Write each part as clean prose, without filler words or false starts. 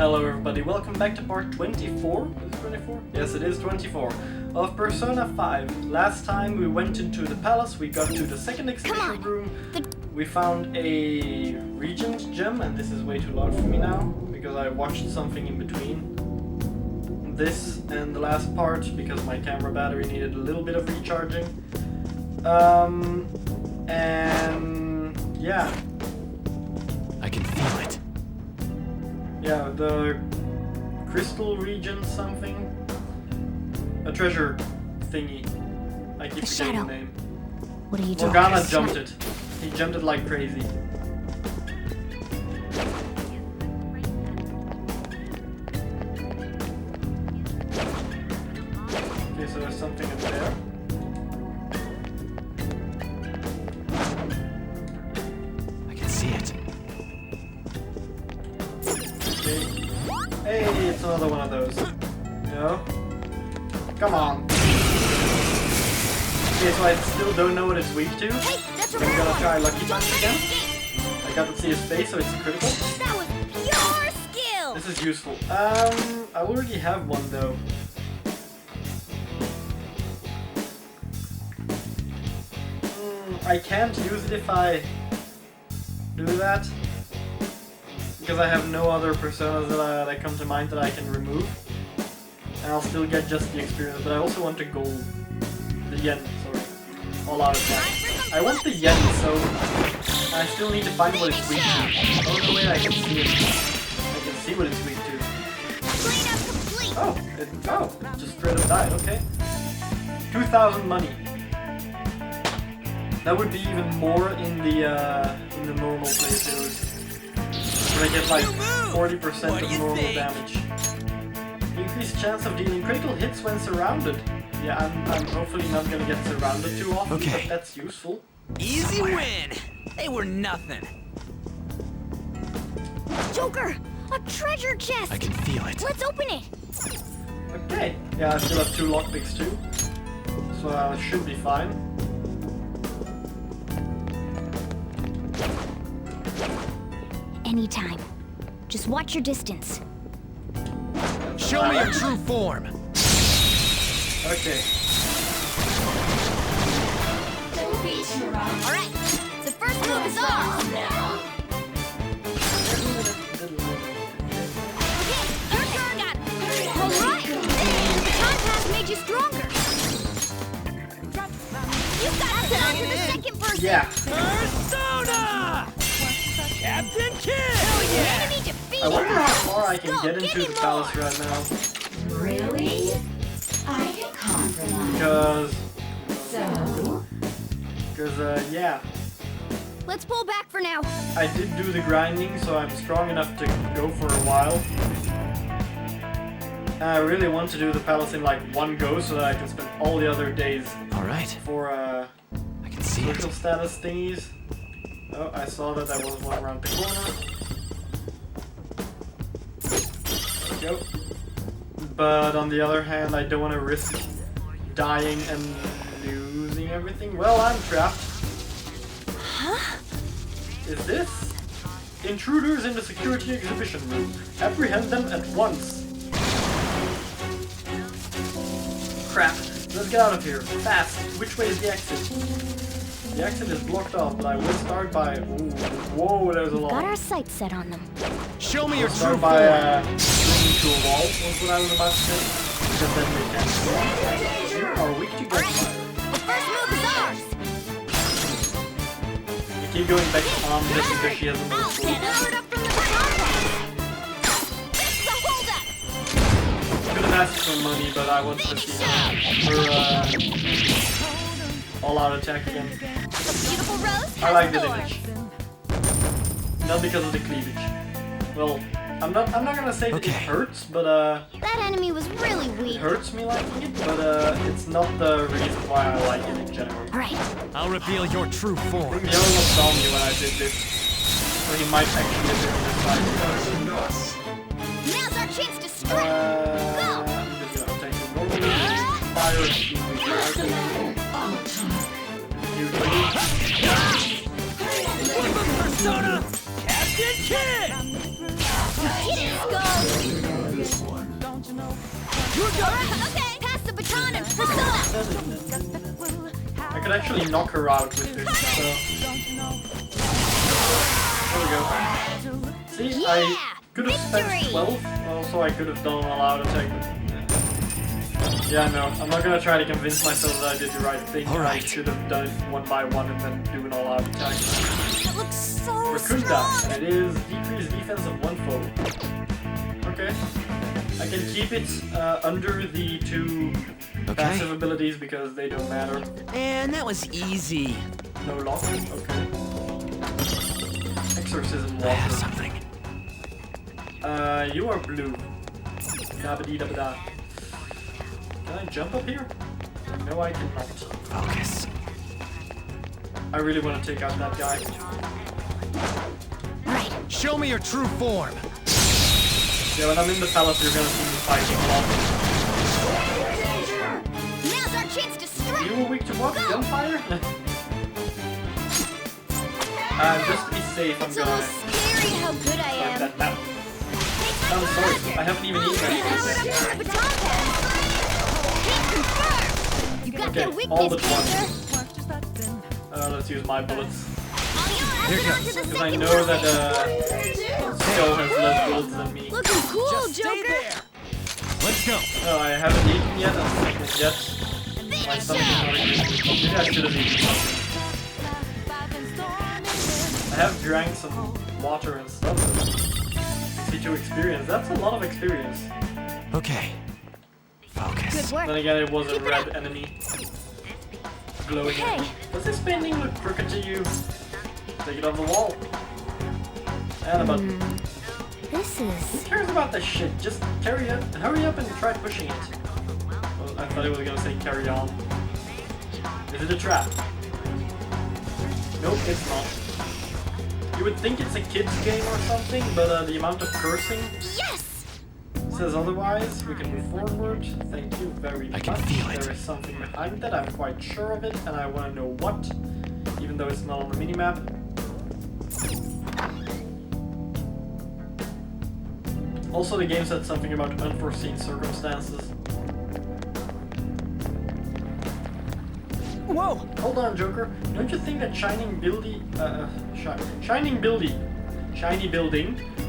Hello everybody, welcome back to part 24. Is it 24? Yes, it is 24 of Persona 5. Last time we went into the palace, we got to the second exhibition room. We found a Regent gem, and this is way too loud for me now because I watched something in between this and the last part because my camera battery needed a little bit of recharging. And yeah. I can feel it. Yeah, the crystal region something. A treasure thingy. I keep forgetting the name. What are you doing? Morgana jumped it. He jumped it like crazy. Okay, so there's something up there. I can see it. Hey, it's another one of those. No? Come on. Okay, so I still don't know what it's weak to. I'm gonna try Lucky Punch again. I got to see his face, so it's critical. That was pure skill! This is useful. I already have one though. I can't use it if I do that. Because I have no other personas that come to mind that I can remove. And I'll still get just the experience, but I also want the gold. The yen, sorry. All out attack. I want the yen, so I still need to find what it's weak to. Oh no, wait, I can see it. I can see what it's weak to. Oh, it just straight up died, okay. 2,000 money. That would be even more in the normal playthroughs. I get like 40% of normal damage. Increased chance of dealing critical hits when surrounded. Yeah, I'm hopefully not gonna get surrounded too often, but that's useful. Easy win! They were nothing. Joker! A treasure chest! I can feel it. Let's open it! Okay. Yeah, I still have 2 lockpicks too. So it should be fine. Anytime. Just watch your distance. Show me your true form. Okay. Alright, the first move is ours! Okay, your turn! Got it! Alright! The time pass made you stronger! You got to on to the second person! Yeah. Persona! Captain Kidd! Enemy defeated! I wonder how far I can get into the palace right now. Really? I can compromise. Because, yeah. Let's pull back for now. I did do the grinding, so I'm strong enough to go for a while. And I really want to do the palace in like one go so that I can spend all the other days for I can see social it. status thingies. Oh, I saw that there was one around the corner. There we go. But on the other hand, I don't want to risk dying and losing everything. Well, I'm trapped. Huh? Is this? Intruders in the security exhibition room. Apprehend them at once. Crap. Let's get out of here. Fast. Which way is the exit? The exit is blocked off, but I will start by... Ooh, whoa, there's a lot. Got our sights set on them. Show me your true Start form. by swinging to a wall, was what I was about to say. Because then they can't. You are weak to gunfire. The first move is ours! You keep going back on this because she has a move. Powered up from the This is a holdup! Could have asked for money, but I wanted to see her all-out attack again. The beautiful rose I like the has image. Not because of the cleavage. Well, I'm not gonna say that it hurts, but That enemy was really it weak. hurts me liking it, but it's not the reason why I like it in general. Alright. I'll reveal your true I form. think the other one saw me when I did this, so he might actually be on this side. Now's our chance to strike! Go! I'm just gonna attack him normally. Fire Persona! Captain Kidd! Hit it, Skull! Okay, pass the baton and persona. I could actually knock her out with this, so... There we go. See, I could have spent 12, also I could have done an allowed attack. Yeah, no, I'm not gonna try to convince myself that I did the right thing. I should have done it one by one and then do an all-out attack. That looks so Racunda, strong. and it is decreased defense of 1 foe. Okay. I can keep it under the 2 passive abilities because they don't matter. And that was easy. No lock? Okay. Exorcism I have water. something. You are blue. Dabba-dee-dabba-da. Can I jump up here? No, I cannot. Focus. I really want to take out that guy. Right. Show me your true form. Yeah, when I'm in the palace, you're gonna see me fighting a lot. Now's our chance to strike. You were weak to what? Gunfire? Just to be safe, I'm It's gonna almost scary how good I start am. that map. I'm sorry, I haven't even eaten anything yet. Baton pass. Can't confirm. You got Okay, that all weakness, but Panzer. Let's use my bullets. Here Because I know that Skull has less bullets than me. Looking cool, Just stay Joker. there. Let's go. No, I haven't eaten yet, I'm sick yet. My stomach is not agreeing. Maybe I should have eaten something. I have drank some water and stuff. C2 experience, that's a lot of experience. Okay. Focus. Good work. Then again, it was a Keep it red up. enemy. Glowing Hey. enemy. Does this painting look crooked to you? Take it off the wall. And a button. This Who is... cares about this shit? Just hurry up and try pushing it. Well, I thought it was gonna say carry on. Is it a trap? Nope, it's not. You would think it's a kid's game or something, but the amount of cursing Yes! says otherwise. We can move forward. Thank you very much. I can feel it. There is something behind that. I'm quite sure of it, and I want to know what, even though it's not on the minimap. Also, the game said something about unforeseen circumstances. Whoa. Hold on, Joker. Don't you think that shiny building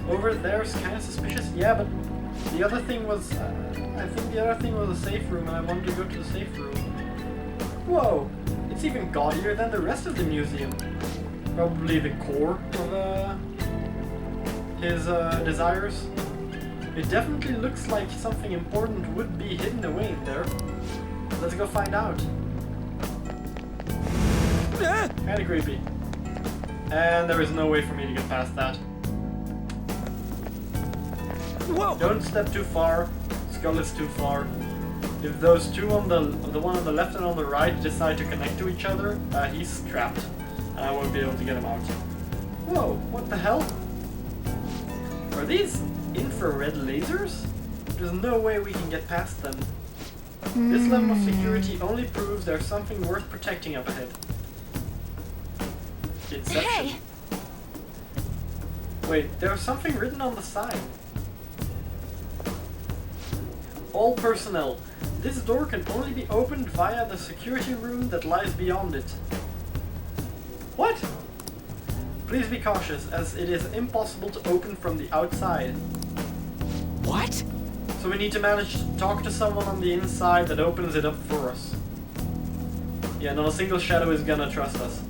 over there is kind of suspicious? Yeah, but the other thing was, I think the other thing was a safe room, and I wanted to go to the safe room. Whoa, it's even gaudier than the rest of the museum. Probably the core of his desires. It definitely looks like something important would be hidden away in there. Let's go find out. Kinda creepy. And there is no way for me to get past that. Whoa. Don't step too far. Skull is too far. If those two on the one on the left and on the right decide to connect to each other, he's trapped. And I won't be able to get him out. Whoa, what the hell? Are these infrared lasers? There's no way we can get past them. This level of security only proves there's something worth protecting up ahead. Inception. Hey! Wait, there's something written on the sign. All personnel. This door can only be opened via the security room that lies beyond it. What? Please be cautious, as it is impossible to open from the outside. What? So we need to manage to talk to someone on the inside that opens it up for us. Yeah, not a single shadow is gonna trust us.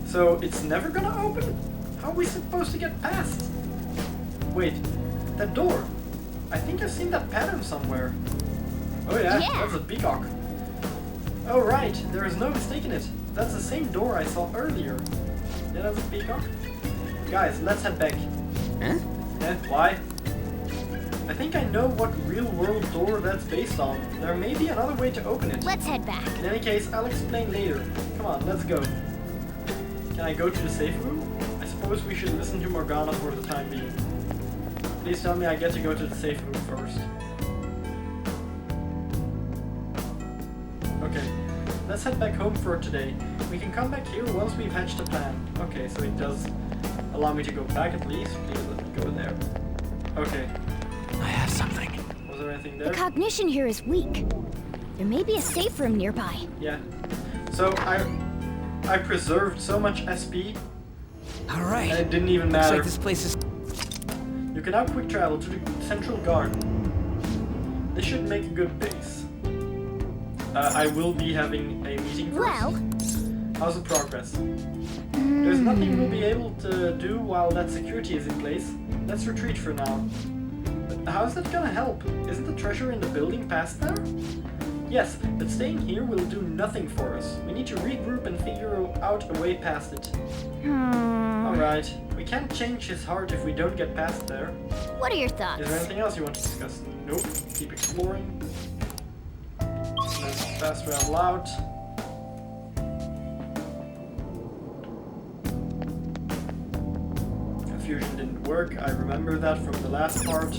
So it's never gonna open? How are we supposed to get past? Wait, that door. I think I've seen that pattern somewhere. Oh yeah, that's a peacock. Oh right, there is no mistaking it. That's the same door I saw earlier. Yeah, that's a peacock. Guys, let's head back. Huh? Yeah, why? I think I know what real-world door that's based on. There may be another way to open it. Let's head back. In any case, I'll explain later. Come on, let's go. Can I go to the safe room? I suppose we should listen to Morgana for the time being. Please tell me I get to go to the safe room first. Okay, let's head back home for today. We can come back here once we've hatched a plan. Okay, so it does allow me to go back at least. Please let me go there. Okay. I have something. Was there anything The there? cognition here is weak. There may be a safe room nearby. Yeah. So I preserved so much SP, All right. and it didn't even Looks matter. like this place is. You can now quick travel to the central garden. This should make a good base. I will be having a meeting first. Well, How's the progress? There's nothing we'll be able to do while that security is in place. Let's retreat for now. But how's that gonna help? Isn't the treasure in the building past there? Yes, but staying here will do nothing for us. We need to regroup and figure out a way past it. Alright, we can't change his heart if we don't get past there. what are your thoughts? Is there anything else you want to discuss? Nope. Keep exploring. Let's fast travel out. Fusion didn't work. I remember that from the last part.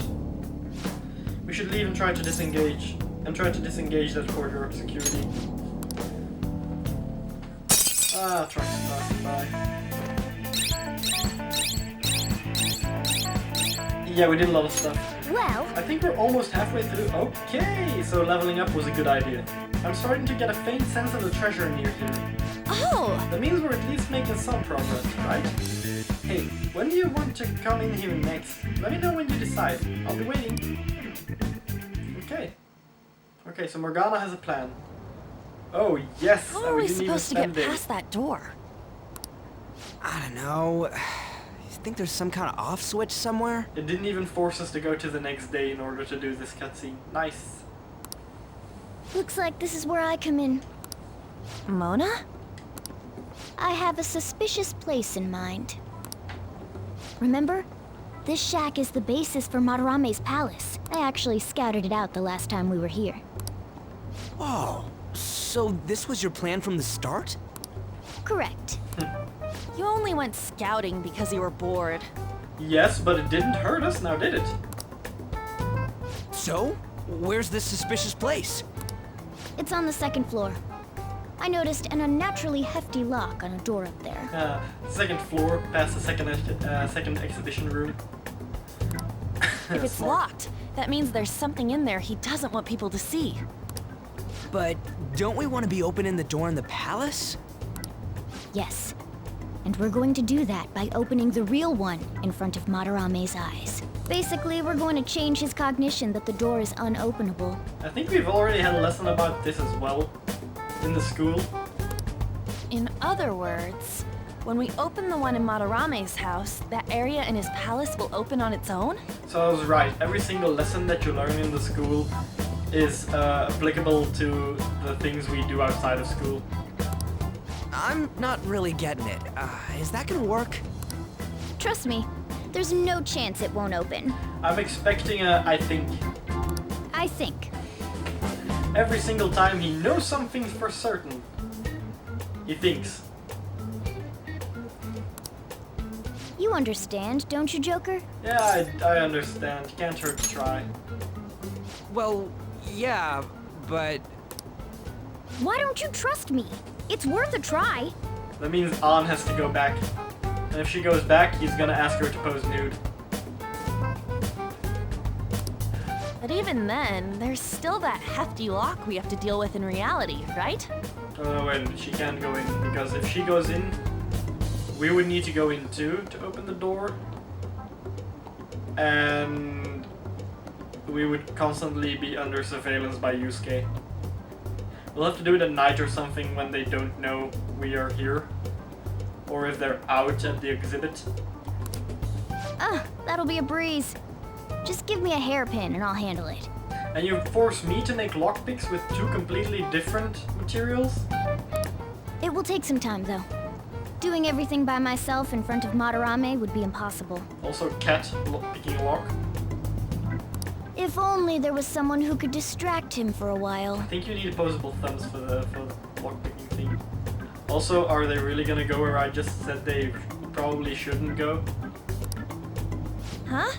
We should leave and try to disengage. That corridor of security. Ah, trucks passing by. Yeah, we did a lot of stuff. Well, I think we're almost halfway through. Okay, so leveling up was a good idea. I'm starting to get a faint sense of the treasure near here. oh, That means we're at least making some progress, right? Hey, when do you want to come in here next? Let me know when you decide. I'll be waiting. Okay. Okay, so Morgana has a plan. Oh, yes! how are we didn't even supposed to get spend it. past that door? I don't know. You think there's some kind of off switch somewhere? It didn't even force us to go to the next day in order to do this cutscene. Nice. Looks like this is where I come in. Mona? I have a suspicious place in mind. Remember? This shack is the basis for Madarame's palace. I actually scouted it out the last time we were here. Whoa. So this was your plan from the start? Correct. You only went scouting because you were bored. Yes, but it didn't hurt us, now did it? So, where's this suspicious place? It's on the second floor. I noticed an unnaturally hefty lock on a door up there. Second floor, past the second exhibition room. If it's Smart. locked, that means there's something in there he doesn't want people to see. But don't we want to be opening the door in the palace? Yes. And we're going to do that by opening the real one in front of Madarame's eyes. Basically, we're going to change his cognition that the door is unopenable. I think we've already had a lesson about this as well in the school. In other words, when we open the one in Madarame's house, that area in his palace will open on its own? So I was right. Every single lesson that you learn in the school is applicable to the things we do outside of school. I'm not really getting it. Is that gonna work? Trust me, there's no chance it won't open. I'm expecting a I think. I think. Every single time he knows something for certain, he thinks. You understand, don't you, Joker? Yeah, I understand. Can't hurt to try. Well, yeah, but... Why don't you trust me? It's worth a try. That means Ann has to go back. And if she goes back, he's gonna ask her to pose nude. But even then, there's still that hefty lock we have to deal with in reality, right? Oh, and she can't go in, because if she goes in, we would need to go in too to open the door. And we would constantly be under surveillance by Yusuke. We'll have to do it at night or something when they don't know we are here. Or if they're out at the exhibit. That'll be a breeze. Just give me a hairpin and I'll handle it. And you force me to make lockpicks with two completely different materials? It will take some time, though. Doing everything by myself in front of Madarame would be impossible. Also cat picking a lock. If only there was someone who could distract him for a while. I think you need opposable thumbs for the lockpicking thing. Also, are they really gonna go where I just said they probably shouldn't go? Huh?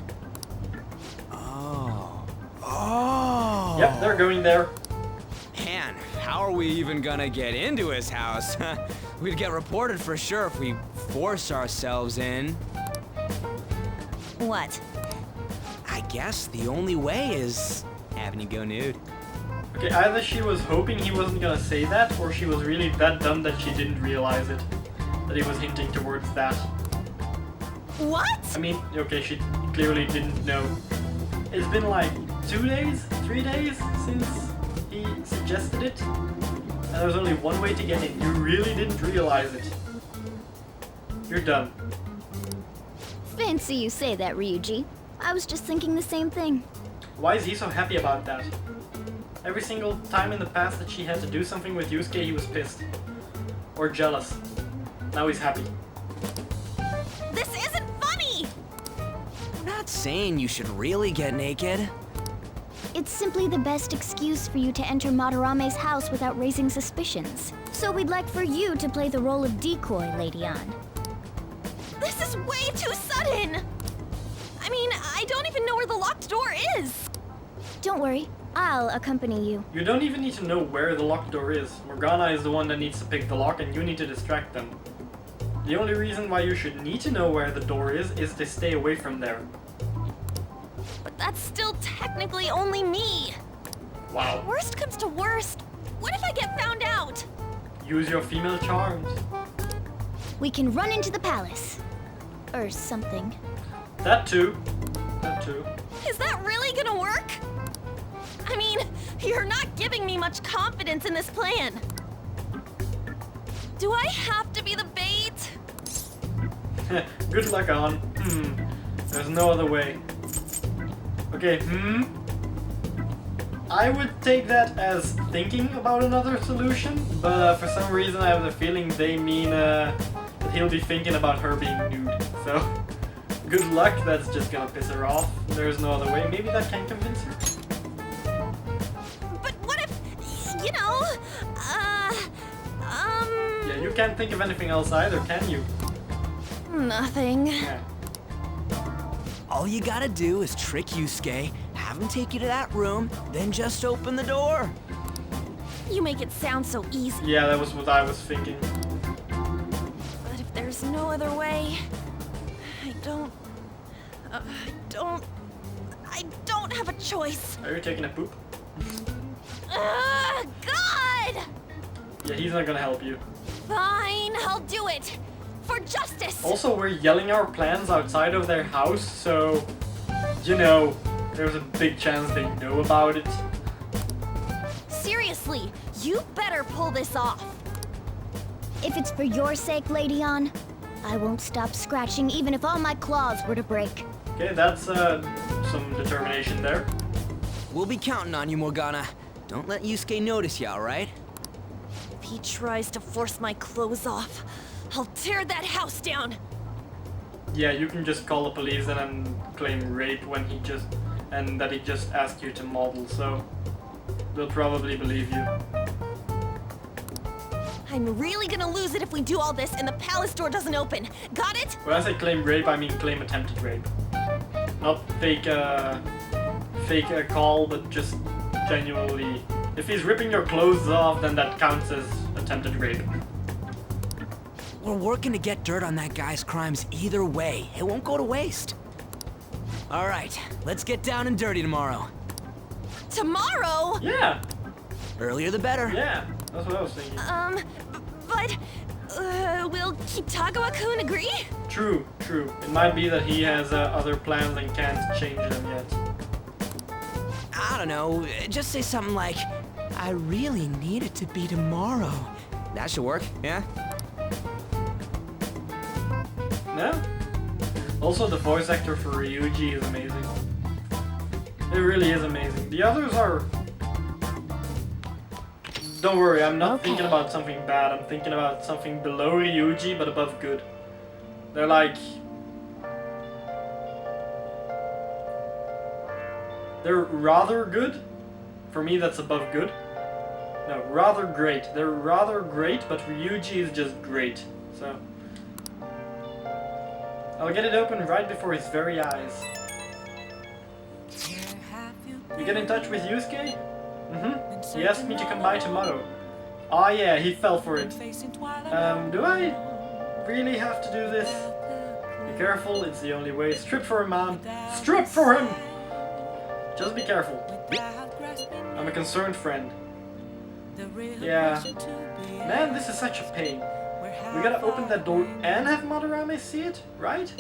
Oh. Yep, they're going there. Man, how are we even gonna get into his house? We'd get reported for sure if we force ourselves in. What? I guess the only way is having you go nude. Okay, either she was hoping he wasn't gonna say that, or she was really that dumb that she didn't realize it. That he was hinting towards that. What? I mean, okay, she clearly didn't know. It's been like 2 days, 3 days since he suggested it. And there was only one way to get in. You really didn't realize it. You're done. Fancy you say that, Ryuji. I was just thinking the same thing. Why is he so happy about that? Every single time in the past that she had to do something with Yusuke, he was pissed. Or jealous. Now he's happy. This isn't funny! I'm not saying you should really get naked. It's simply the best excuse for you to enter Madarame's house without raising suspicions. So we'd like for you to play the role of decoy, Lady Ann. This is way too sudden! I mean, I don't even know where the locked door is! Don't worry, I'll accompany you. You don't even need to know where the locked door is. Morgana is the one that needs to pick the lock and you need to distract them. The only reason why you should need to know where the door is to stay away from there. But that's still technically only me! Wow. Worst comes to worst, what if I get found out? Use your female charms. We can run into the palace. Or something. That too. That too. Is that really gonna work? I mean, you're not giving me much confidence in this plan. Do I have to be the bait? Good luck, on. There's no other way. Okay, I would take that as thinking about another solution, but for some reason I have the feeling they mean that he'll be thinking about her being nude. So, good luck, that's just gonna piss her off. There's no other way. Maybe that can convince her. But what if, you know, Yeah, you can't think of anything else either, can you? Nothing. Yeah. All you gotta do is trick Yusuke, have him take you to that room, then just open the door. You make it sound so easy. Yeah, that was what I was thinking. But if there's no other way, I don't have a choice. Are you taking a poop? God! Yeah, he's not gonna help you. Fine, I'll do it. For justice! Also, we're yelling our plans outside of their house, so, you know, there's a big chance they know about it. Seriously, you better pull this off. If it's for your sake, Lady Ann, I won't stop scratching even if all my claws were to break. Okay, that's some determination there. We'll be counting on you, Morgana. Don't let Yusuke notice you, alright? If he tries to force my clothes off, I'll tear that house down. Yeah, you can just call the police and claim rape when and that he just asked you to model, so they'll probably believe you. I'm really gonna lose it if we do all this and the palace door doesn't open. Got it? When I say claim rape, I mean claim attempted rape. Not fake call, but just genuinely. If he's ripping your clothes off, then that counts as attempted rape. We're working to get dirt on that guy's crimes either way. It won't go to waste. Alright, let's get down and dirty tomorrow. Tomorrow? Yeah, Earlier the better. yeah, that's what I was thinking. But will Kitagawa-kun agree? True, true. It might be that he has other plans and can't change them yet. I don't know, just say something like, I really need it to be tomorrow. That should work, yeah? No? Also, the voice actor for Ryuji is amazing. It really is amazing. The others are... Don't worry, I'm not thinking about something bad. I'm thinking about something below Ryuji, but above good. They're like... They're rather good. For me, that's above good. No, rather great. They're rather great, but Ryuji is just great. So... I'll get it open right before his very eyes. You get in touch with Yusuke? Mm-hmm. He asked me to come by tomorrow. Ah yeah, he fell for it. Do I really have to do this? Be careful, it's the only way. Strip for him, man. Strip for him! Just be careful. I'm a concerned friend. Yeah. Man, this is such a pain. We gotta open that door and have Madarame see it, right?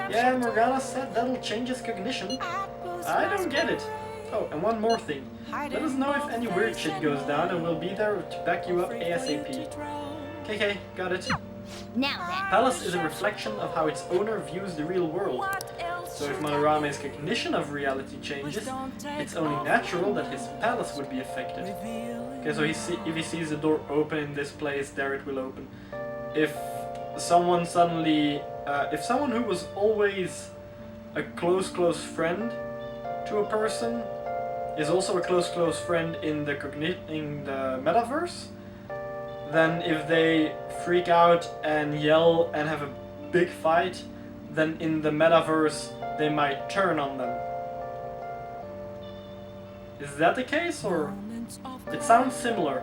Yeah, Morgana said that'll change his cognition. I don't get it. Oh, and one more thing. Let us know if any weird shit goes down and we'll be there to back you up ASAP. KK, got it. Now then. Palace is a reflection of how its owner views the real world. So if Madarame's cognition of reality changes, it's only natural that his palace would be affected. Okay, so if he sees the door open in this place, there it will open. If someone suddenly... if someone who was always a close friend to a person is also a close friend in the metaverse, then if they freak out and yell and have a big fight, then in the metaverse they might turn on them. Is that the case, or? It sounds similar.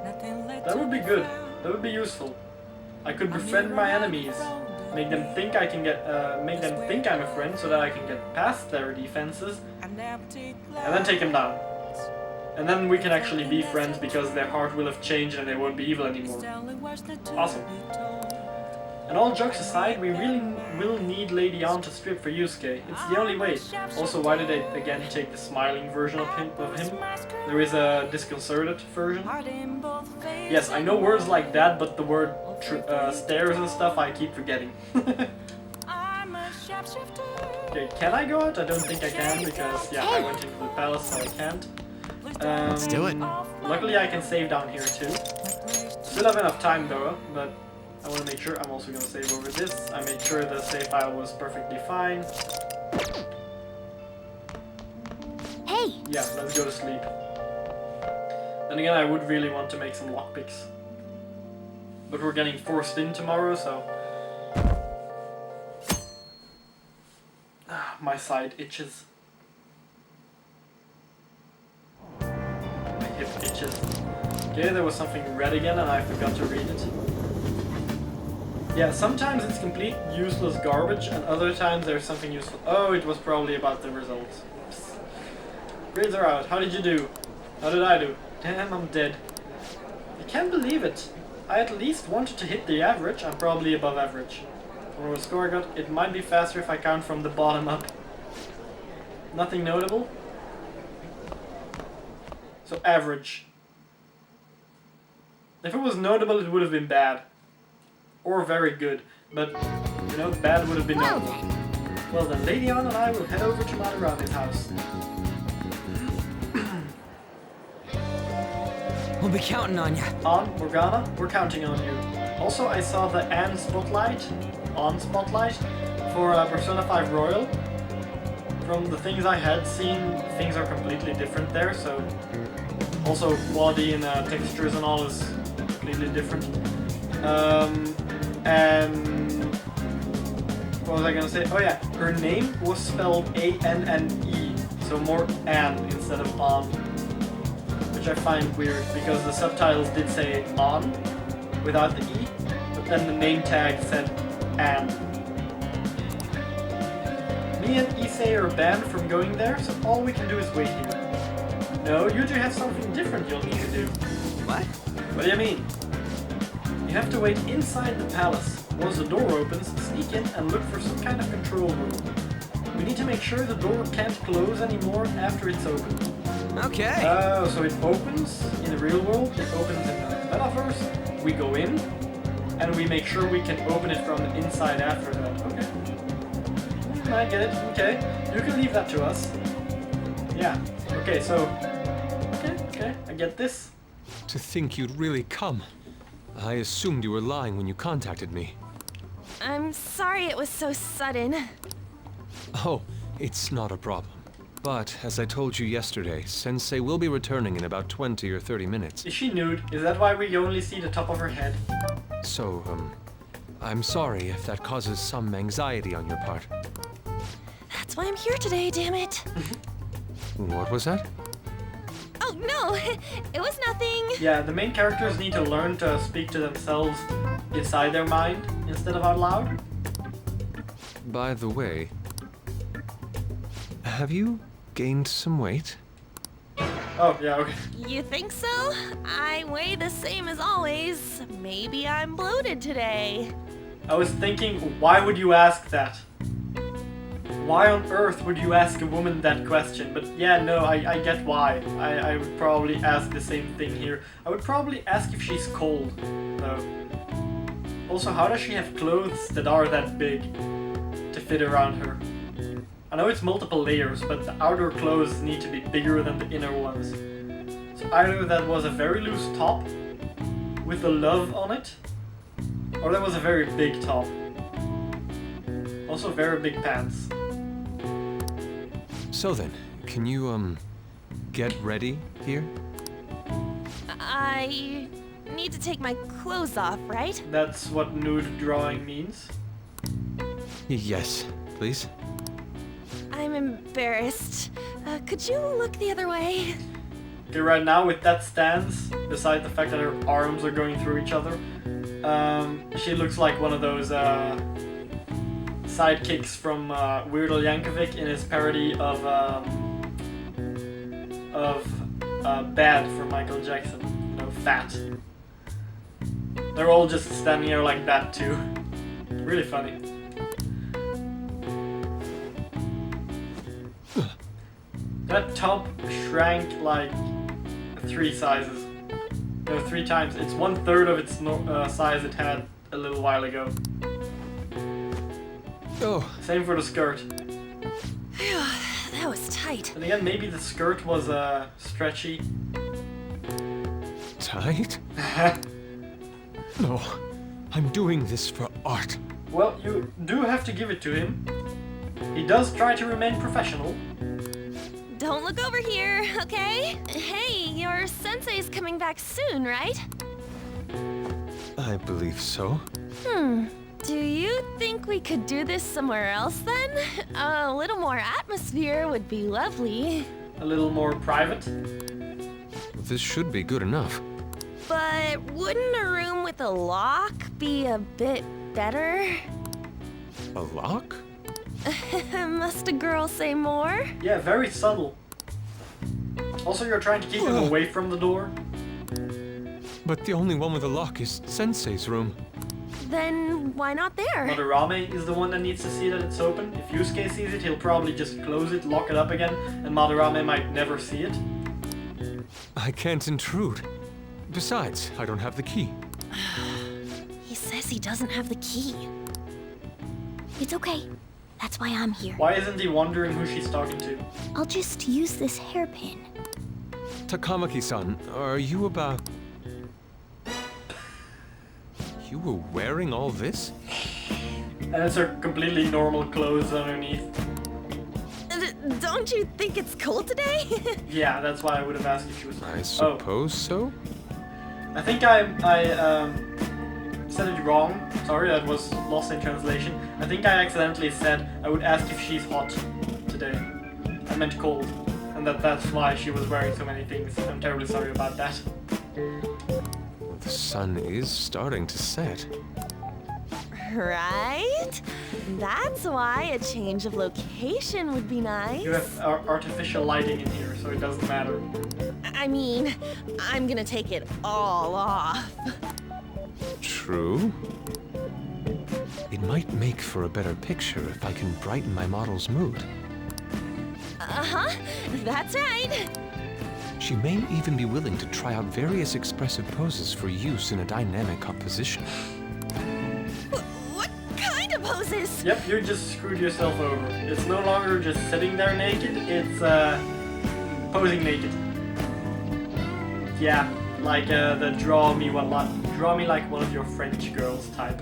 That would be good. That would be useful. I could befriend my enemies, make them think I can make them think I'm a friend, so that I can get past their defenses, and then take them down. And then we can actually be friends because their heart will have changed and they won't be evil anymore. Awesome. And all jokes aside, we really will need Lady Ann to strip for Yusuke. It's the only way. Also, why did they again take the smiling version of him? There is a disconcerted version. Yes, I know words like that, but the word stairs and stuff I keep forgetting. Okay, can I go out? I don't think I can because, yeah, I went into the palace, so I can't. Let's do it. Luckily I can save down here too. Still have enough time though, but I want to make sure. I'm also going to save over this. I made sure the save file was perfectly fine. Hey! Yeah, let's go to sleep. Then again, I would really want to make some lockpicks. But we're getting forced in tomorrow, so... my side itches. My hip itches. Okay, there was something red again and I forgot to read it. Yeah, sometimes it's complete useless garbage and other times there's something useful. Oh, it was probably about the results. Oops. Grades are out. How did you do? How did I do? Damn, I'm dead. I can't believe it. I at least wanted to hit the average. I'm probably above average. I wonder what score I got. It might be faster if I count from the bottom up. Nothing notable. So average. If it was notable, it would have been bad. Or very good. But, you know, bad would have been notable. Well then, Lady Ann and I will head over to Madarame's house. We'll be counting on you. Ann, Morgana, we're counting on you. Also, I saw the on spotlight for Persona 5 Royal. From the things I had seen, things are completely different there, so... Also, quality and textures and all is completely different. And... what was I gonna say? Oh yeah, her name was spelled A-N-N-E, so more Ann instead of An. Which I find weird, because the subtitles did say An, without the E, but then the name tag said Ann. Me and Issei are banned from going there, so all we can do is wait here. No, you two have something different you'll need to do. What? What do you mean? You have to wait inside the palace. Once the door opens, sneak in and look for some kind of control room. We need to make sure the door can't close anymore after it's open. Okay. Oh, so it opens in the real world, it opens in the metaverse, we go in, and we make sure we can open it from the inside after that. Okay. I get it. Okay. You can leave that to us. Yeah. Okay, so... Okay, I get this. To think you'd really come. I assumed you were lying when you contacted me. I'm sorry it was so sudden. Oh, it's not a problem. But, as I told you yesterday, Sensei will be returning in about 20 or 30 minutes. Is she nude? Is that why we only see the top of her head? So, I'm sorry if that causes some anxiety on your part. That's why I'm here today, damn it. What was that? Oh, no, it was nothing. Yeah, the main characters need to learn to speak to themselves inside their mind instead of out loud. By the way... have you gained some weight? Oh, yeah, okay. You think so? I weigh the same as always. Maybe I'm bloated today. I was thinking, why would you ask that? Why on earth would you ask a woman that question? But yeah, no, I get why. I would probably ask the same thing here. I would probably ask if she's cold, though. Also, how does she have clothes that are that big to fit around her? I know it's multiple layers, but the outer clothes need to be bigger than the inner ones. So either that was a very loose top with a love on it, or that was a very big top. Also very big pants. So then, can you, get ready here? I need to take my clothes off, right? That's what nude drawing means. Yes, please. I'm embarrassed. Could you look the other way? Okay, right now with that stance, beside the fact that her arms are going through each other, she looks like one of those sidekicks from Weird Al Yankovic in his parody of Bad from Michael Jackson. You know, Fat. They're all just standing there like that too. Really funny. That top shrank like 3 sizes. No, 3 times. It's 1/3 of its size it had a little while ago. Oh. Same for the skirt. Phew, that was tight. And again, maybe the skirt was stretchy. Tight? No, I'm doing this for art. Well, you do have to give it to him. He does try to remain professional. Don't look over here, okay? Hey, your sensei's coming back soon, right? I believe so. Do you think we could do this somewhere else then? A little more atmosphere would be lovely. A little more private. This should be good enough. But wouldn't a room with a lock be a bit better? A lock? Must a girl say more? Yeah, very subtle. Also, you're trying to keep him away from the door. But the only one with a lock is Sensei's room. Then why not there? Madarame is the one that needs to see that it's open. If Yusuke sees it, he'll probably just close it, lock it up again, and Madarame might never see it. I can't intrude. Besides, I don't have the key. He says he doesn't have the key. It's okay. That's why I'm here. Why isn't he wondering who she's talking to? I'll just use this hairpin. Takamaki-san, are you about... You were wearing all this? And it's her completely normal clothes underneath. Don't you think it's cold today? Yeah, that's why I would have asked if she was... I suppose so? I think I said it wrong. Sorry, that was lost in translation. I think I accidentally said I would ask if she's hot today. I meant cold. And that's why she was wearing so many things. I'm terribly sorry about that. The sun is starting to set. Right? That's why a change of location would be nice. You have artificial lighting in here, so it doesn't matter. I mean, I'm gonna take it all off. True. It might make for a better picture if I can brighten my model's mood. Uh-huh, that's right. She may even be willing to try out various expressive poses for use in a dynamic composition. What kind of poses? Yep, you just screwed yourself over. It's no longer just sitting there naked, it's posing naked. Yeah, like the draw me like one of your French girls type.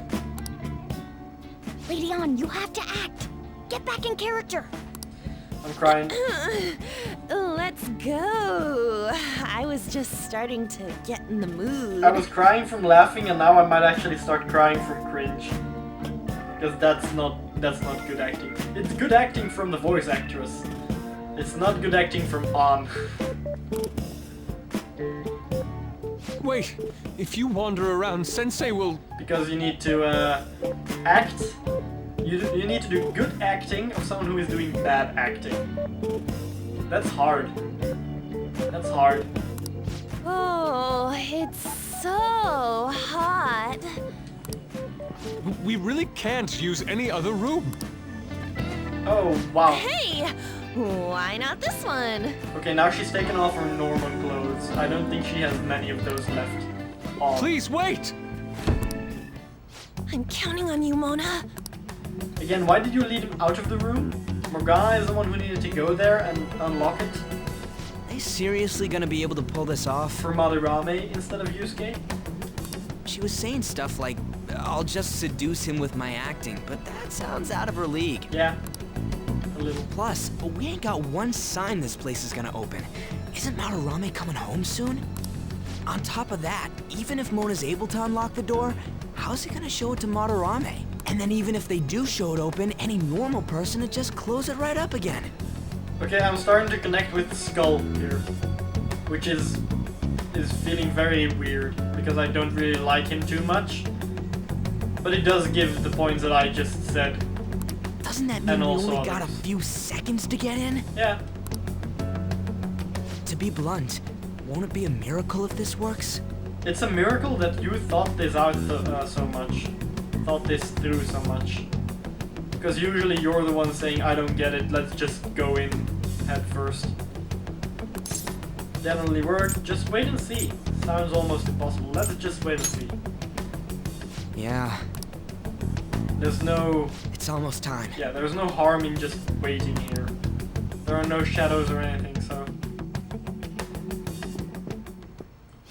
Lady On, you have to act. Get back in character. I'm crying. Let's go. I was just starting to get in the mood. I was crying from laughing, and now I might actually start crying from cringe. Because that's not good acting. It's good acting from the voice actress. It's not good acting from On. Wait, if you wander around, Sensei will... Because you need to act. You need to do good acting of someone who is doing bad acting. That's hard. That's hard. Oh, it's so hot. We really can't use any other room. Oh, wow. Hey, why not this one? Okay, now she's taken off her normal clothes. I don't think she has many of those left. Oh. Please wait! I'm counting on you, Mona. Again, why did you lead him out of the room? Morgana is the one who needed to go there and unlock it Are they seriously gonna be able to pull this off? for Madarame instead of Yusuke. She was saying stuff like, I'll just seduce him with my acting, but that sounds out of her league. Yeah, a little. Plus, we ain't got one sign this place is gonna open. Isn't Madarame coming home soon? On top of that, even if Mona's able to unlock the door, how's he gonna show it to Madarame? And then even if they do show it open, any normal person would just close it right up again. Okay, I'm starting to connect with Skull here, which is feeling very weird because I don't really like him too much. But it does give the points that I just said. Doesn't that mean we also only got a others. few seconds to get in? Yeah. To be blunt, won't it be a miracle if this works? It's a miracle that you thought this out so much. Thought this through so much. Because usually you're the one saying, I don't get it, let's just go in head first. Definitely work, just wait and see. Sounds almost impossible, let's just wait and see. Yeah, There's no... it's almost time. Yeah, there's no harm in just waiting here. There are no shadows or anything, so...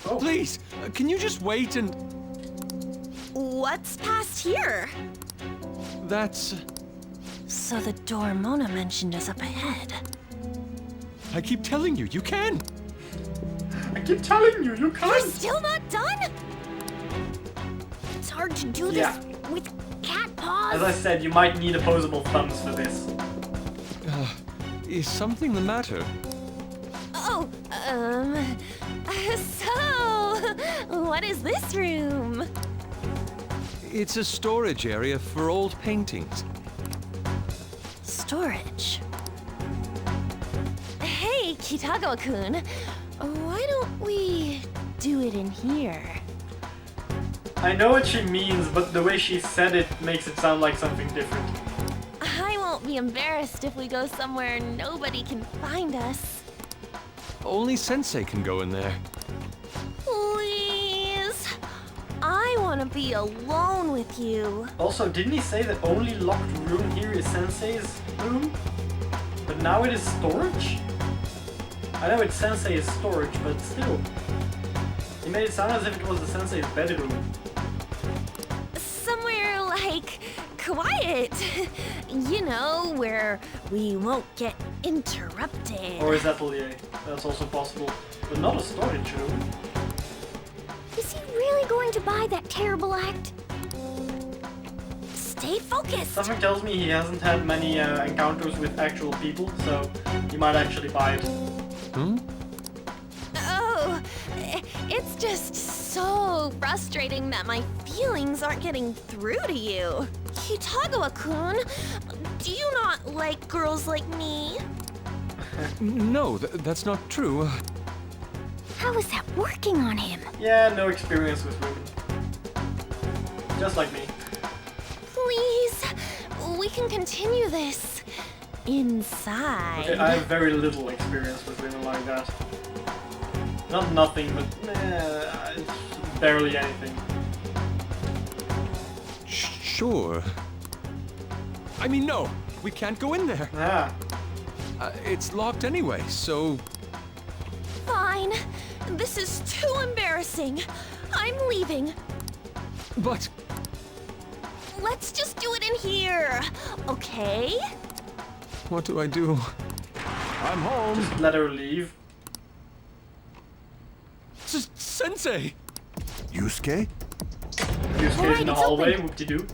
Oh. Please, can you just wait and... What's past here? That's... So the door Mona mentioned is up ahead. I keep telling you, you can! I keep telling you, you You're can't! still not done? It's hard to do this Yeah. with cat paws. As I said, you might need opposable thumbs for this. Is something the matter? Oh, so, what is this room? It's a storage area for old paintings. Storage. Hey, Kitagawa-kun, why don't we do it in here? I know what she means, but the way she said it makes it sound like something different. I won't be embarrassed if we go somewhere nobody can find us. Only Sensei can go in there. Please. I want to be alone with you. Also, didn't he say the only locked room here is Sensei's room? But now it is storage? I know it's Sensei's storage, but still. He made it sound as if it was the Sensei's bedroom. Somewhere like quiet. You know, where we won't get interrupted. Or is Atelier? That's also possible. But not a storage room. Is he really going to buy that terrible act? Stay focused. Something tells me he hasn't had many encounters with actual people, so he might actually buy it. Hmm? Oh, it's just so frustrating that my feelings aren't getting through to you. Kitagawa-kun, do you not like girls like me? No, that's not true. How is that working on him? Yeah, no experience with women. Just like me. Please, we can continue this inside. Okay, I have very little experience with women like that. Not nothing, but barely anything. Sure. I mean, no, we can't go in there. Ah, It's locked anyway, so... Fine. This is too embarrassing. I'm leaving. But... Let's just do it in here, okay? what do I do? I'm home. just let her leave. Sensei! Yusuke? Yusuke's Alright, in the it's hallway, open. whoop-de-doo.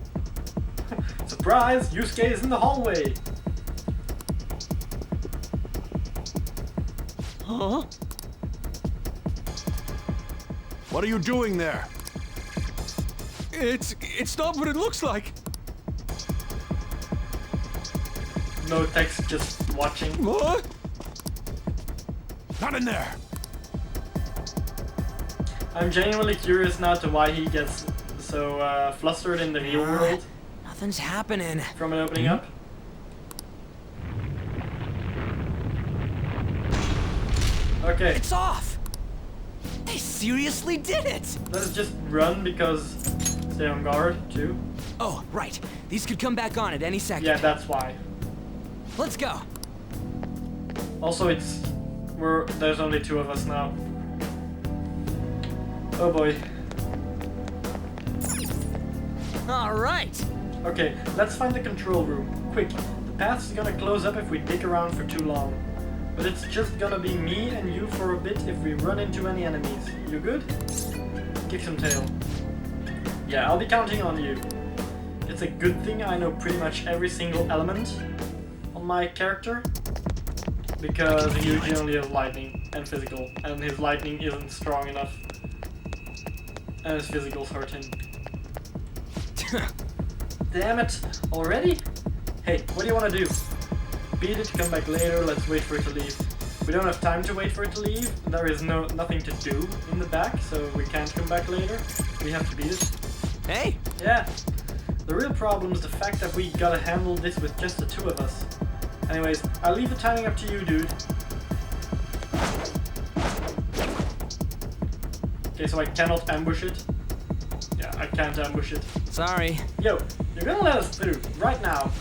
Surprise! Yusuke is in the hallway! Huh? What are you doing there? It's not what it looks like. no text, just watching. What? Not in there. I'm genuinely curious now to why he gets so flustered in the real world Nothing's happening. from it opening up. Okay, It's off! They seriously did it! let's just run because stay on guard too. Oh, right. These could come back on at any second. Yeah, that's why. Let's go. Also, there's only 2 of us now. Oh boy. All right. Okay, let's find the control room. Quick, the path's gonna close up if we dig around for too long. But it's just gonna be me and you for a bit if we run into any enemies. You good? Kick some tail. Yeah, I'll be counting on you. It's a good thing I know pretty much every single element on my character. Because he generally has lightning and physical, and his lightning isn't strong enough. And his physical's hurting. Damn it! Already? Hey, what do you want to do? Beat it, come back later, let's wait for it to leave. We don't have time to wait for it to leave. There is nothing to do in the back, so we can't come back later. We have to beat it. Hey, Yeah. The real problem is the fact that we gotta handle this with just the 2 of us. Anyways, I'll leave the timing up to you, dude. Okay, so I cannot ambush it. Yeah, I can't ambush it. sorry. Yo, you're gonna let us through, right now.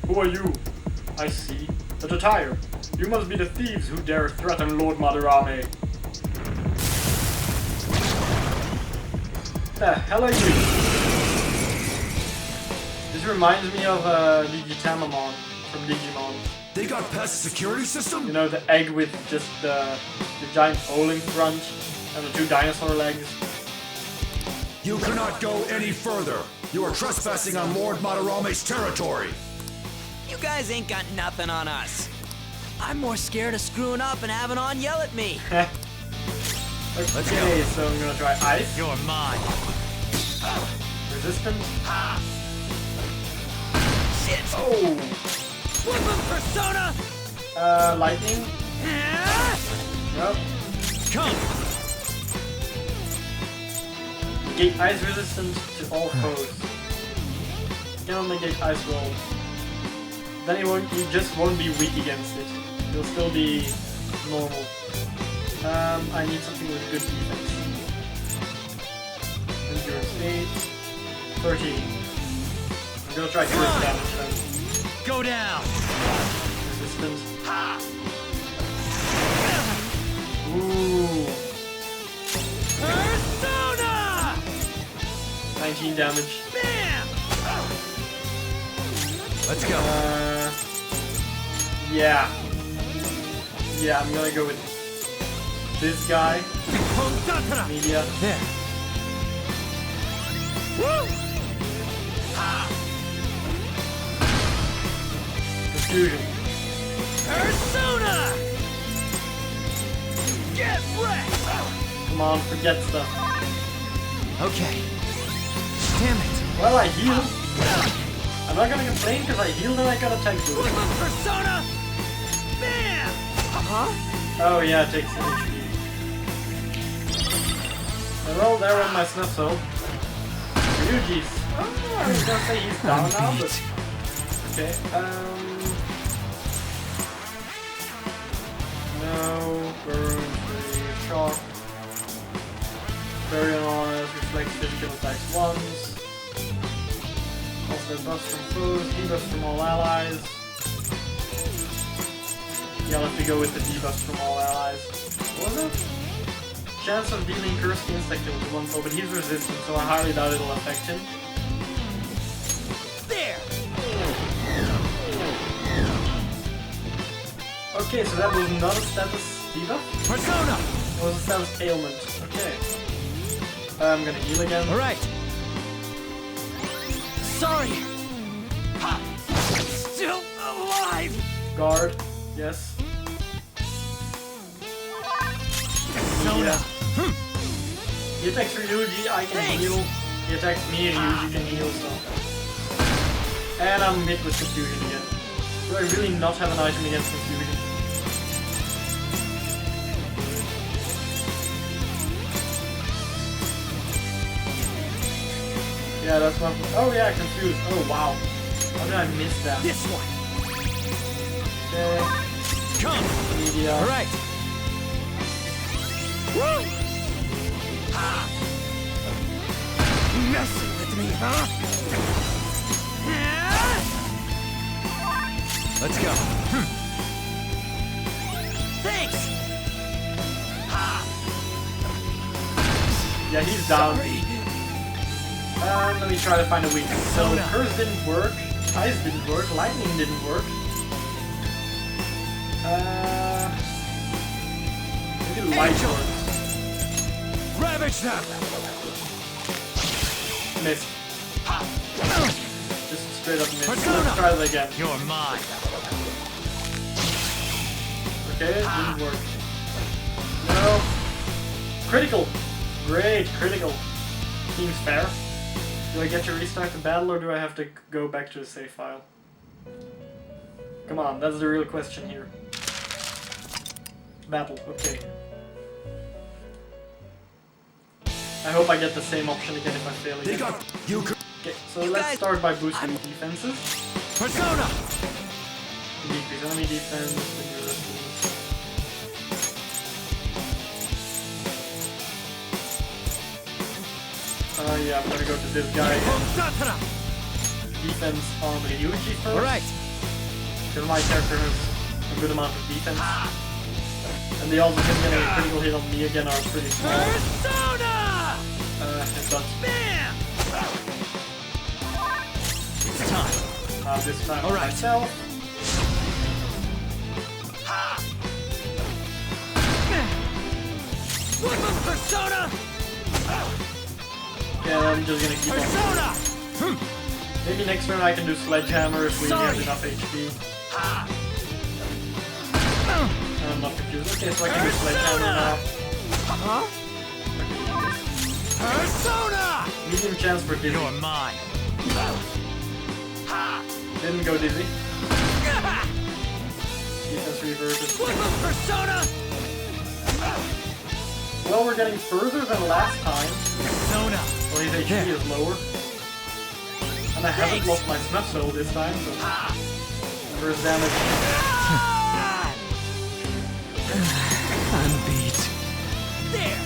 Who are you? I see. The attire. You must be the thieves who dare threaten Lord Madarame. The hell are you? This reminds me of Digitamamon from Digimon. They got past the security system? You know, the egg with just the giant hole in front and the 2 dinosaur legs. You cannot go any further. You are trespassing on Lord Madarame's territory. You guys ain't got nothing on us. I'm more scared of screwing up and having On yell at me. Okay, so I'm gonna try ice. You're mine. Resistant. Shit! Oh! Weapon persona! Lightning. Nope. Come! Negate ice resistant to all foes. Cannot negate ice roll. Then he just won't be weak against it. He'll still be normal. I need something with good defense. Endurance 8. 13. I'm gonna try crit damage then. Go down! Resistant. Ooh. Persona! 19 damage. Bam! Let's go. Yeah. Yeah, I'm gonna go with this guy. Media. There. Woo! Confusion. Persona! Get wrecked! Come on, forget stuff. Okay. Damn it. Well, I healed. I'm not gonna complain because I healed and I got attack boost. Persona! Bam! Huh? Oh yeah, it takes some HP. Well, there went my snuff soul. Ryuji's. Oh, I was gonna say he's down now, but... Okay, no, burn, shock. Very honest, reflects physical attacks once. Also buffs from foes, debuffs from all allies. Yeah, let's go with the debuffs from all allies. What was it? Chance of dealing cursed insta-kill to one foe, but he's resistant, so I highly doubt it'll affect him. There! Okay, so that was not a status debuff? Persona! It was a status ailment. Okay. I'm gonna heal again. Alright. Sorry! Ha! Still alive! Guard. Yes. Persona! He attacks Ryuji, I can Thanks. heal. He attacks me, Ryuji can heal, so. And I'm hit with confusion again. Do I really not have an item against confusion? Yeah, that's not. Oh yeah, confused. Oh wow. How did I miss that? This one. Okay. Come. Media. All right. Woo! Ha! Messing with me, huh? Let's go. Thanks. Ha! Yeah, he's down. Let me try to find a weakness. So, Curse didn't work, Ice didn't work, Lightning didn't work. Maybe Light works. Ravage them. Missed. Just straight up missed. Let's try that again. You're mine. Okay, it didn't work. No. Critical. Great, critical. Seems fair. Do I get to restart the battle or do I have to go back to the save file? Come on, that's the real question here. Battle, okay. I hope I get the same option again if I fail again. Okay, so let's start by boosting defenses. Persona! Decrease enemy defense, yeah, I'm gonna go to this guy. Defense on the Ryuichi first. Alright. Because my character has a good amount of defense. And the odds of him getting a critical hit on me again are pretty small. Persona! It does. Bam! It's time. This time Alright. myself. Persona! Yeah, I'm just gonna keep on. Maybe next turn I can do Sledgehammer if we have enough HP. And I'm not confused. Okay, so I can do Sledgehammer now. Huh? Persona! Medium chance for Dizzy. You're mine. Didn't go Dizzy. Defense reverted. Persona! Well, we're getting further than last time. Persona! Well, his HP is lower. And I haven't lost my Snuff Soul this time, so... First damage. I'm beat. There!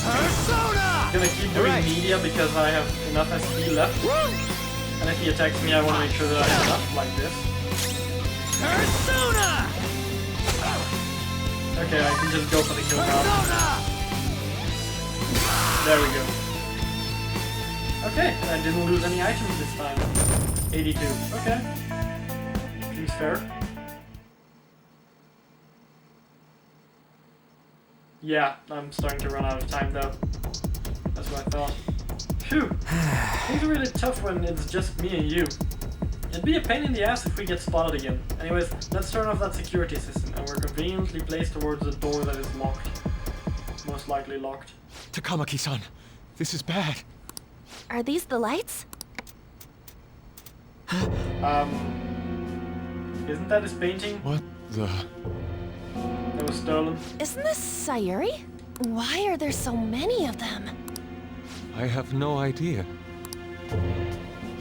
Persona! I'm gonna keep doing media because I have enough SP left. And if he attacks me, I want to make sure that I have enough like this. Persona! Okay, I can just go for the kill now. There we go. Okay, I didn't lose any items this time. 82. Okay. Seems fair. Yeah, I'm starting to run out of time though. That's what I thought. Phew! Things are really tough when it's just me and you. It'd be a pain in the ass if we get spotted again. Anyways, let's turn off that security system, and we're conveniently placed towards the door that is locked. Most likely locked. Takamaki-san, this is bad. Are these the lights? Isn't that his painting? What the... That was stolen? Isn't this Sayuri? Why are there so many of them? I have no idea.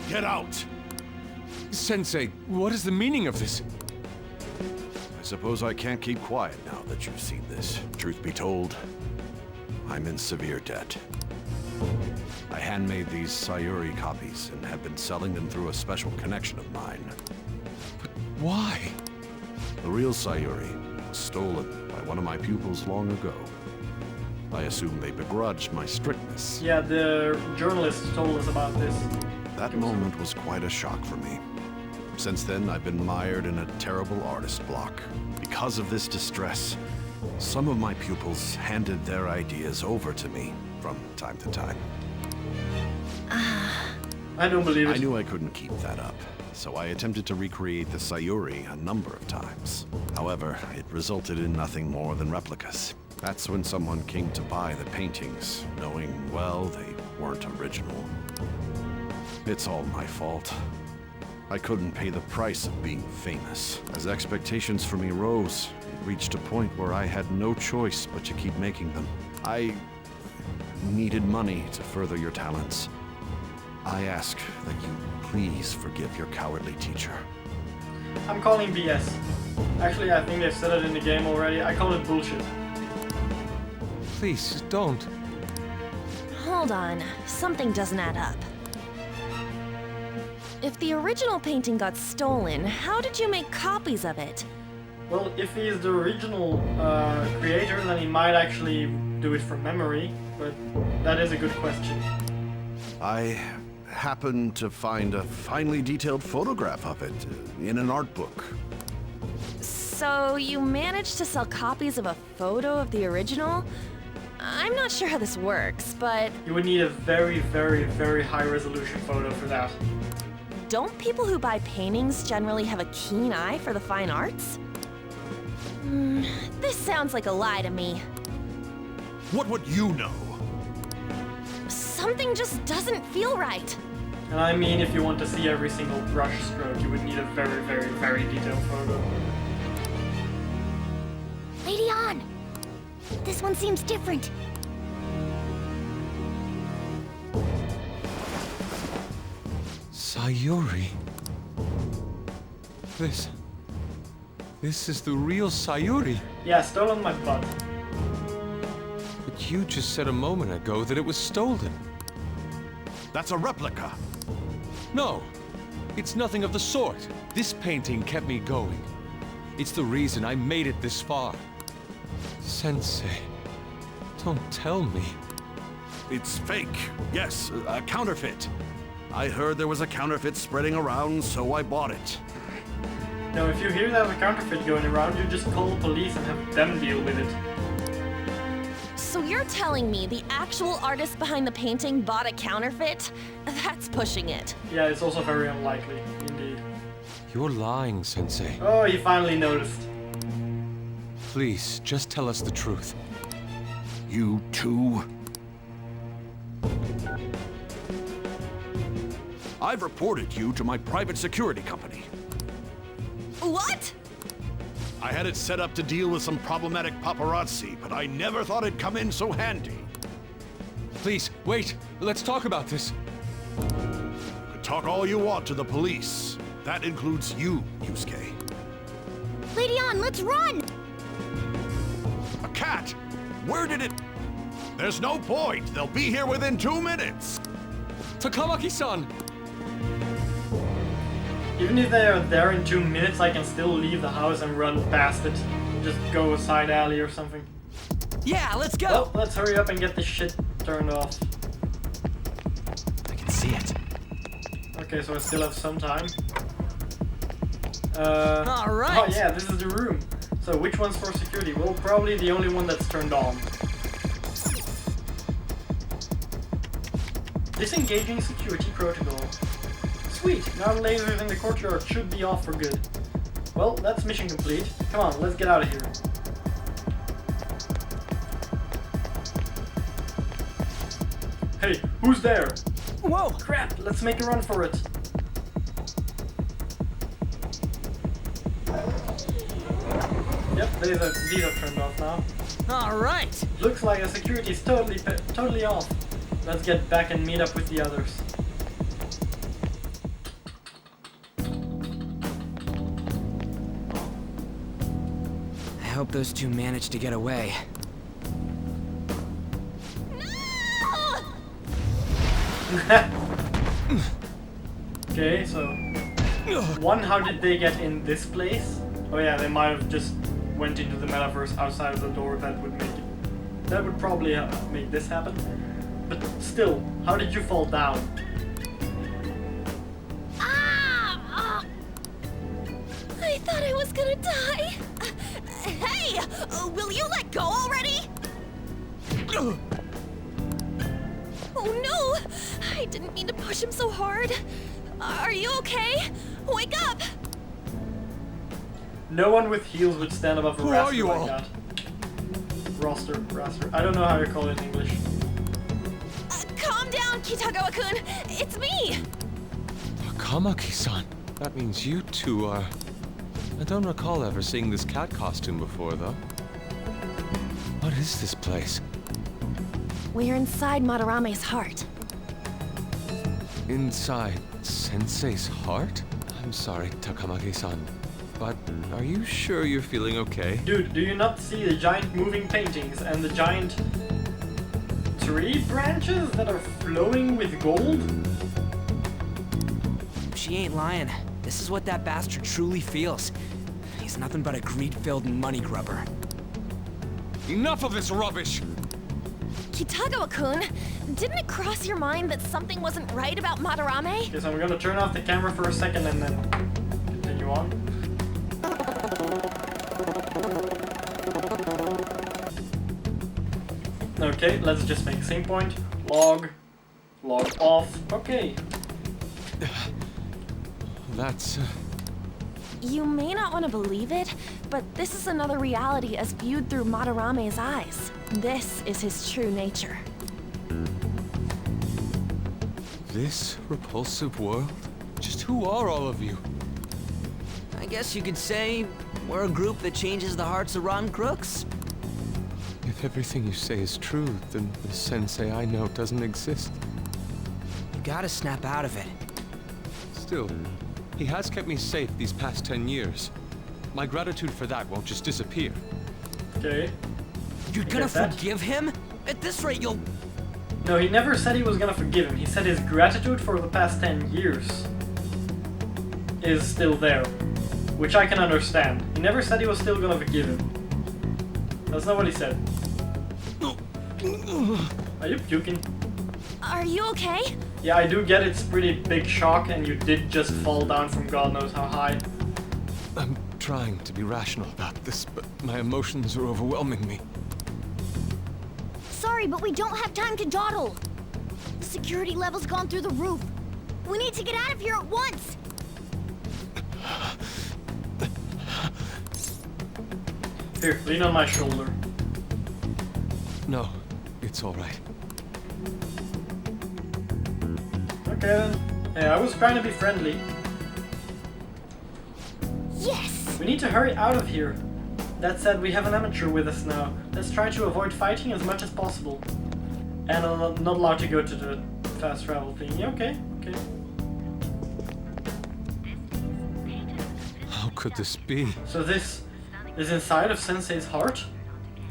Get out! Sensei, what is the meaning of this? I suppose I can't keep quiet now that you've seen this. Truth be told, I'm in severe debt. I handmade these Sayuri copies and have been selling them through a special connection of mine. But why? The real Sayuri was stolen by one of my pupils long ago. I assume they begrudged my strictness. Yeah, the journalist told us about this. That moment was quite a shock for me. Since then, I've been mired in a terrible artist block. Because of this distress, some of my pupils handed their ideas over to me from time to time. I don't believe it. I knew I couldn't keep that up, so I attempted to recreate the Sayuri a number of times. However, it resulted in nothing more than replicas. That's when someone came to buy the paintings, knowing, well, they weren't original. It's all my fault. I couldn't pay the price of being famous. As expectations for me rose, it reached a point where I had no choice but to keep making them. I needed money to further your talents. I ask that you please forgive your cowardly teacher. I'm calling BS. Actually, I think they've said it in the game already. I call it bullshit. Please, don't. Hold on, something doesn't add up. If the original painting got stolen, how did you make copies of it? Well, if he's the original creator, then he might actually do it from memory, but that is a good question. I happened to find a finely detailed photograph of it in an art book. So you managed to sell copies of a photo of the original? I'm not sure how this works, but... You would need a very, very, very high resolution photo for that. Don't people who buy paintings generally have a keen eye for the fine arts? This sounds like a lie to me. What would you know? Something just doesn't feel right. And I mean, if you want to see every single brush stroke, you would need a very, very, very detailed photo. Lady On! This one seems different. Sayuri. This is the real Sayuri. Yeah, stolen my butt. But you just said a moment ago that it was stolen. That's a replica. No, it's nothing of the sort. This painting kept me going. It's the reason I made it this far. Sensei, don't tell me. It's fake. Yes, a counterfeit. I heard there was a counterfeit spreading around, so I bought it. Now, if you hear there's a counterfeit going around, you just call the police and have them deal with it. So you're telling me the actual artist behind the painting bought a counterfeit? That's pushing it. Yeah, it's also very unlikely, indeed. You're lying, Sensei. Oh, he finally noticed. Please, just tell us the truth. You too? I've reported you to my private security company. What? I had it set up to deal with some problematic paparazzi, but I never thought it'd come in so handy. Please, wait. Let's talk about this. You can talk all you want to the police. That includes you, Yusuke. Lady On, let's run! A cat! Where did it... There's no point. They'll be here within 2 minutes. Takamaki-san! Even if they are there in 2 minutes, I can still leave the house and run past it. Just go a side alley or something. Yeah, let's go! Well, let's hurry up and get this shit turned off. I can see it. Okay, so I still have some time. Alright! Oh yeah, this is the room. So which one's for security? Well, probably the only one that's turned on. Disengaging security protocol. Sweet, now the lasers in the courtyard should be off for good. Well, that's mission complete. Come on, let's get out of here. Hey, who's there? Whoa! Crap, let's make a run for it. Yep, these are turned off now. Alright! Looks like the security's totally off. Let's get back and meet up with the others. I hope those two managed to get away. Okay, so... One, how did they get in this place? Oh yeah, they might have just went into the metaverse outside of the door. That would make it... That would probably make this happen. But still, how did you fall down? Ah! I thought I was gonna die. Hey! Will you let go already? Oh no! I didn't mean to push him so hard. Are you okay? Wake up! No one with heels would stand above a Who raster are you like all? that. Raster. I don't know how you call it in English. Calm down, Kitagawa-kun. It's me. Takamaki-san. That means you two are... I don't recall ever seeing this cat costume before, though. What is this place? We're inside Madarame's heart. Inside Sensei's heart? I'm sorry, Takamaki-san, but are you sure you're feeling okay? Dude, do you not see the giant moving paintings and the giant tree branches that are flowing with gold? She ain't lying. This is what that bastard truly feels. He's nothing but a greed-filled money grubber. Enough of this rubbish! Kitagawa-kun, didn't it cross your mind that something wasn't right about Madarame? Okay, so I'm gonna turn off the camera for a second and then continue on. Okay, let's just make a save point. Log off. Okay. That's... You may not want to believe it, but this is another reality as viewed through Madarame's eyes. This is his true nature. This repulsive world? Just who are all of you? I guess you could say we're a group that changes the hearts of rotten crooks. If everything you say is true, then the sensei I know doesn't exist. You gotta snap out of it. Still, he has kept me safe these past 10 years. My gratitude for that won't just disappear. Okay. You're gonna forgive him? At this rate, you'll... No, he never said he was gonna forgive him. He said his gratitude for the past 10 years is still there. Which I can understand. He never said he was still gonna forgive him. That's not what he said. Are you puking? Are you okay? Yeah, I do get it's pretty big shock and you did just fall down from God knows how high. I'm trying to be rational about this, but my emotions are overwhelming me. Sorry, but we don't have time to dawdle. The security level's gone through the roof. We need to get out of here at once. Here, lean on my shoulder. No, it's all right. Okay then. Hey, I was trying to be friendly. Yes! We need to hurry out of here. That said, we have an amateur with us now. Let's try to avoid fighting as much as possible. And I'm not allowed to go to the fast travel thingy. Okay, okay. How could this be? So this is inside of Sensei's heart?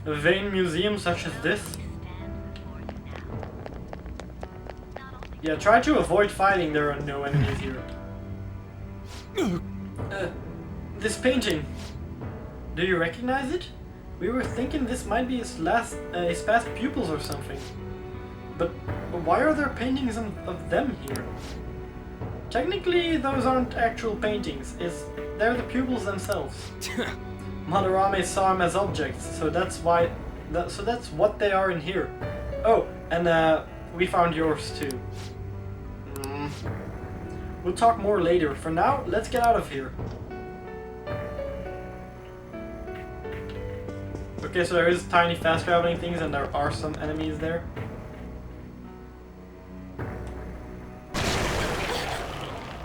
A vain museum such as this? Yeah, try to avoid fighting, there are no enemies here. This painting. Do you recognize it? We were thinking this might be his past pupils or something. But why are there paintings of them here? Technically, those aren't actual paintings. They're the pupils themselves. Madarame saw them as objects, so that's why. So that's what they are in here. Oh, and we found yours too. We'll talk more later. For now, let's get out of here. Okay, so there is tiny fast traveling things and there are some enemies there.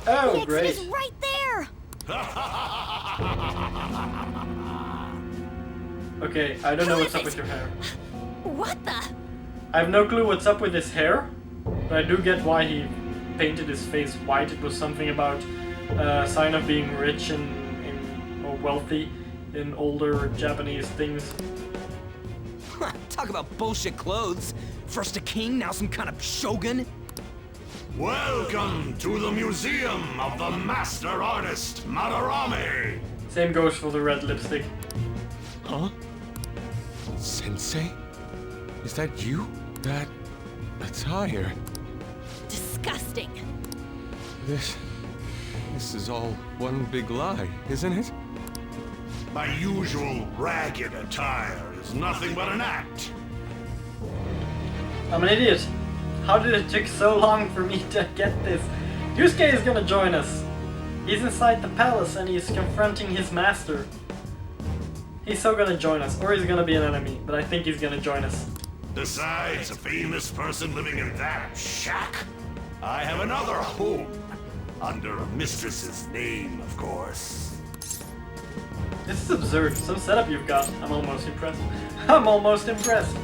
Oh, the great. exit is right there! Okay, I don't know what's up with your hair. What the? I have no clue what's up with his hair, but I do get why he painted his face white. It was something about a sign of being rich or wealthy in older Japanese things. Talk about bullshit clothes. First a king, now some kind of shogun. Welcome to the Museum of the Master Artist, Madarame! Same goes for the red lipstick. Huh? Sensei? Is that you? That attire? Disgusting. This is all one big lie, isn't it? My usual ragged attire is nothing but an act. I'm an idiot. How did it take so long for me to get this? Yusuke is gonna join us. He's inside the palace and he's confronting his master. He's so gonna join us, or he's gonna be an enemy, but I think he's gonna join us. Besides a famous person living in that shack, I have another home. Under a mistress's name, of course. This is absurd. Some setup you've got. I'm almost impressed. I'm almost impressed.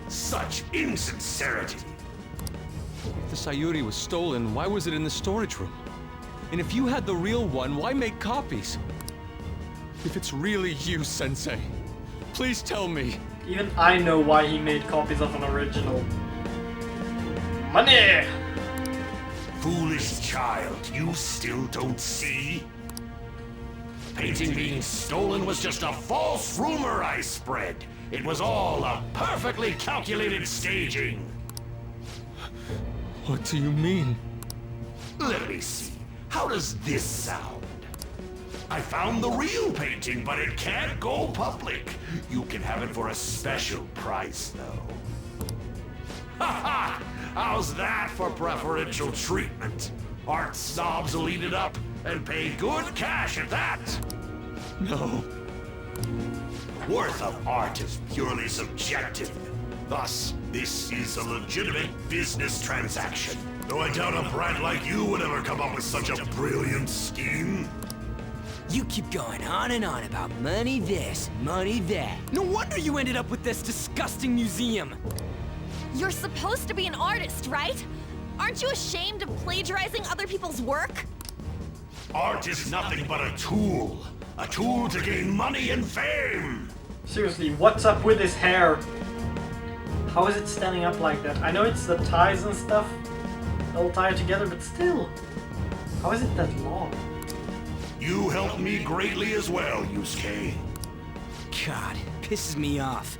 Such insincerity. If the Sayuri was stolen, why was it in the storage room? And if you had the real one, why make copies? If it's really you, Sensei, please tell me. Even I know why he made copies of an original. Money! Foolish child, you still don't see? Painting being stolen was just a false rumor I spread. It was all a perfectly calculated staging. What do you mean? Let me see. How does this sound? I found the real painting, but it can't go public. You can have it for a special price, though. Ha ha! How's that for preferential treatment? Art snobs will eat it up and pay good cash at that. No. Worth of art is purely subjective. Thus, this is a legitimate business transaction. Though I doubt a brat like you would ever come up with such a brilliant scheme. You keep going on and on about money this, money that. No wonder you ended up with this disgusting museum. You're supposed to be an artist, right? Aren't you ashamed of plagiarizing other people's work? Art is nothing but a tool. A tool to gain money and fame. Seriously, what's up with his hair? How is it standing up like that? I know it's the ties and stuff all tied together, but still. How is it that long? You helped me greatly as well, Yusuke. God, pisses me off.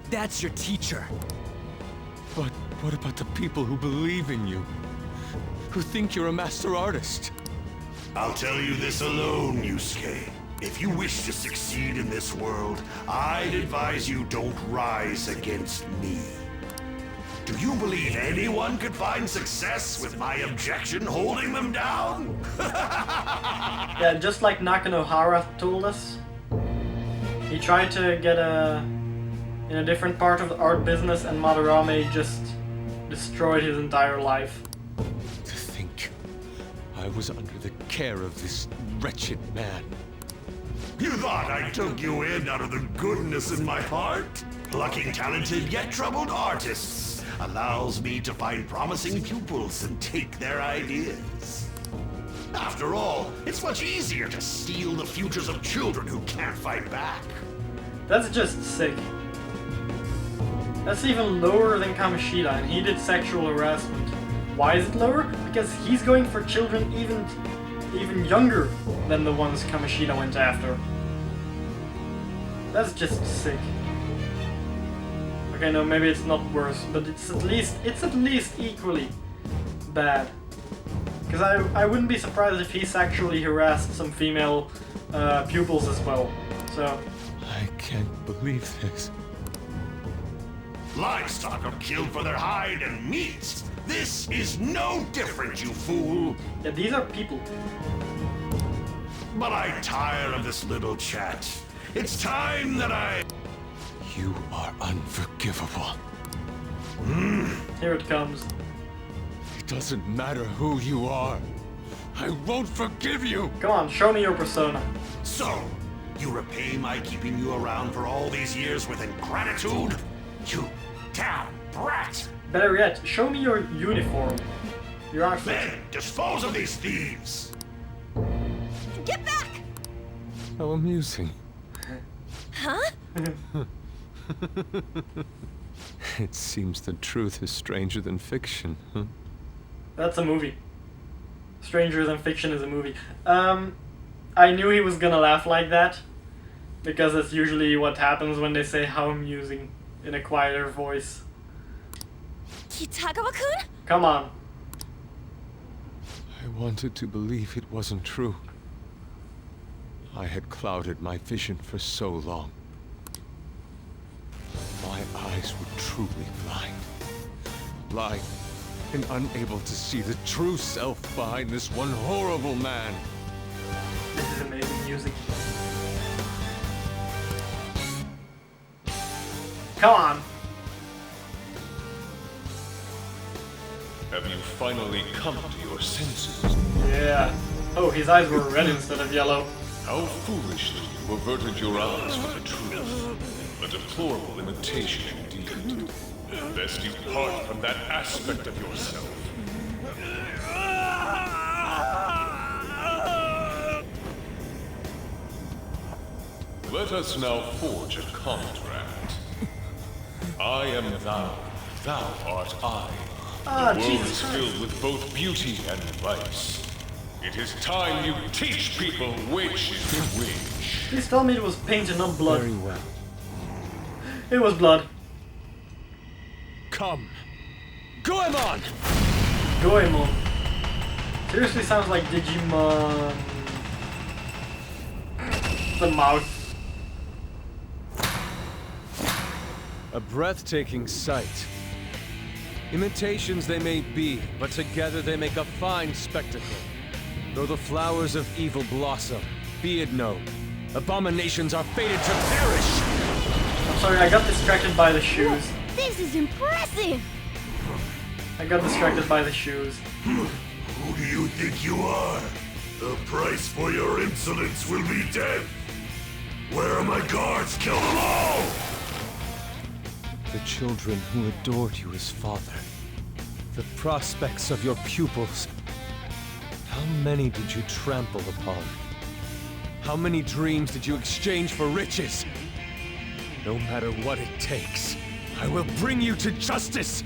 That's your teacher. But what about the people who believe in you? Who think you're a master artist? I'll tell you this alone, Yusuke. If you wish to succeed in this world, I'd advise you don't rise against me. Do you believe anyone could find success with my objection holding them down? Yeah, just like Nakanohara told us. He tried to get in a different part of the art business, and Madarame just destroyed his entire life. To think I was under the care of this wretched man. You thought I took you in out of the goodness in my heart? Plucking talented yet troubled artists allows me to find promising pupils and take their ideas. After all, it's much easier to steal the futures of children who can't fight back. That's just sick. That's even lower than Kamoshida, and he did sexual harassment. Why is it lower? Because he's going for children even younger than the ones Kamoshida went after. That's just sick. Okay, no, maybe it's not worse, but it's at least equally bad. Because I wouldn't be surprised if he sexually harassed some female pupils as well. So I can't believe this. Livestock are killed for their hide and meat. This is no different, you fool. yeah, these are people. But I'm tired of this little chat. It's time that I... You are unforgivable. Here it comes. It doesn't matter who you are. I won't forgive you! Come on, show me your persona. So, you repay my keeping you around for all these years with ingratitude? You damn brat! Better yet, show me your uniform. Your outfit. Then, dispose of these thieves! Get back! How amusing. Huh? It seems the truth is stranger than fiction, huh? That's a movie. Stranger Than Fiction is a movie. I knew he was gonna laugh like that, because that's usually what happens when they say how amusing in a quieter voice. Kitagawa-kun? Come on. I wanted to believe it wasn't true. I had clouded my vision for so long. My eyes were truly blind. Blind and unable to see the true self behind this one horrible man. This is amazing music. Come on. Have you finally come to your senses. Yeah. Oh, his eyes were red instead of yellow. How foolishly you averted your eyes from the truth. A deplorable imitation indeed. Lest you part from that aspect of yourself. Let us now forge a contract. I am thou, thou art I. Ah, The world Jesus is Christ. filled with both beauty and vice. It is time you teach people which is which. Please tell me it was painted, not blood. Very well. It was blood. Come. Goemon! Goemon. Seriously sounds like Digimon. The mouth. A breathtaking sight. Imitations they may be, but together they make a fine spectacle. Though the flowers of evil blossom, be it known, abominations are fated to perish! I'm sorry, I got distracted by the shoes. This is impressive! I got distracted by the shoes. Who do you think you are? The price for your insolence will be death. Where are my guards? Kill them all! The children who adored you as father. The prospects of your pupils. How many did you trample upon? How many dreams did you exchange for riches? No matter what it takes, I will bring you to justice!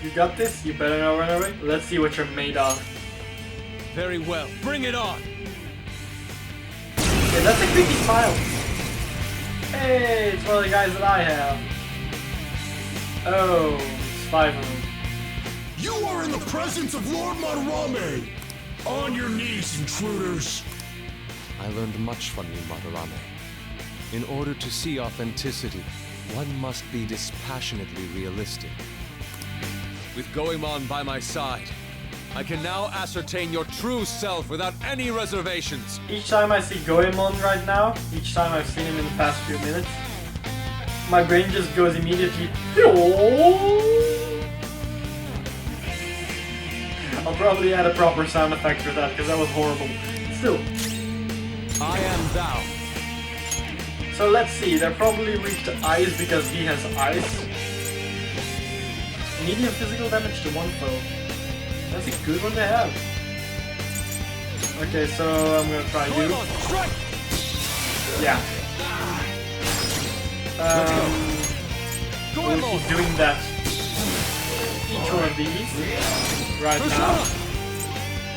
You got this? You better not run away. Let's see what you're made of. Very well, bring it on! Okay, that's a creepy smile. Hey, it's one of the guys that I have. Oh, it's 5 of them. You are in the presence of Lord Madarame! On your knees, intruders! I learned much from you, Madarame. In order to see authenticity, one must be dispassionately realistic. With Goemon by my side, I can now ascertain your true self without any reservations. Each time I see Goemon right now, each time I've seen him in the past few minutes, my brain just goes immediately. I'll probably add a proper sound effect for that because that was horrible. Still. I am thou. So let's see, they're probably weak to ice because he has ice. Medium physical damage to one foe. That's a good one to have. Okay, so I'm gonna try you. Goemon, strike! Yeah. We'll keep doing that. Each one of these. Right now.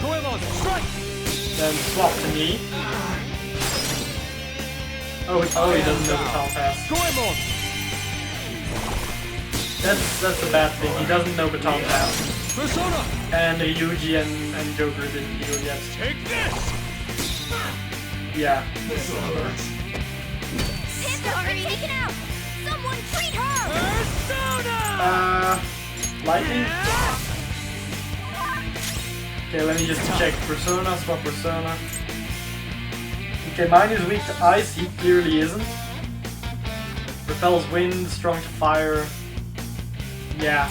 Goemon, strike! Then swap to me. Oh, he doesn't know the Baton Pass. Goemon! That's a bad thing. He doesn't know Baton Pass. Persona! And Yuji and Joker didn't heal yet. Take this! Yeah. Pip's already taken out! Someone treat her! Persona! Lightning? Okay, let me just check. Persona, swap Persona. Okay, mine is weak to ice, he clearly isn't. Repels wind, strong to fire. Yeah.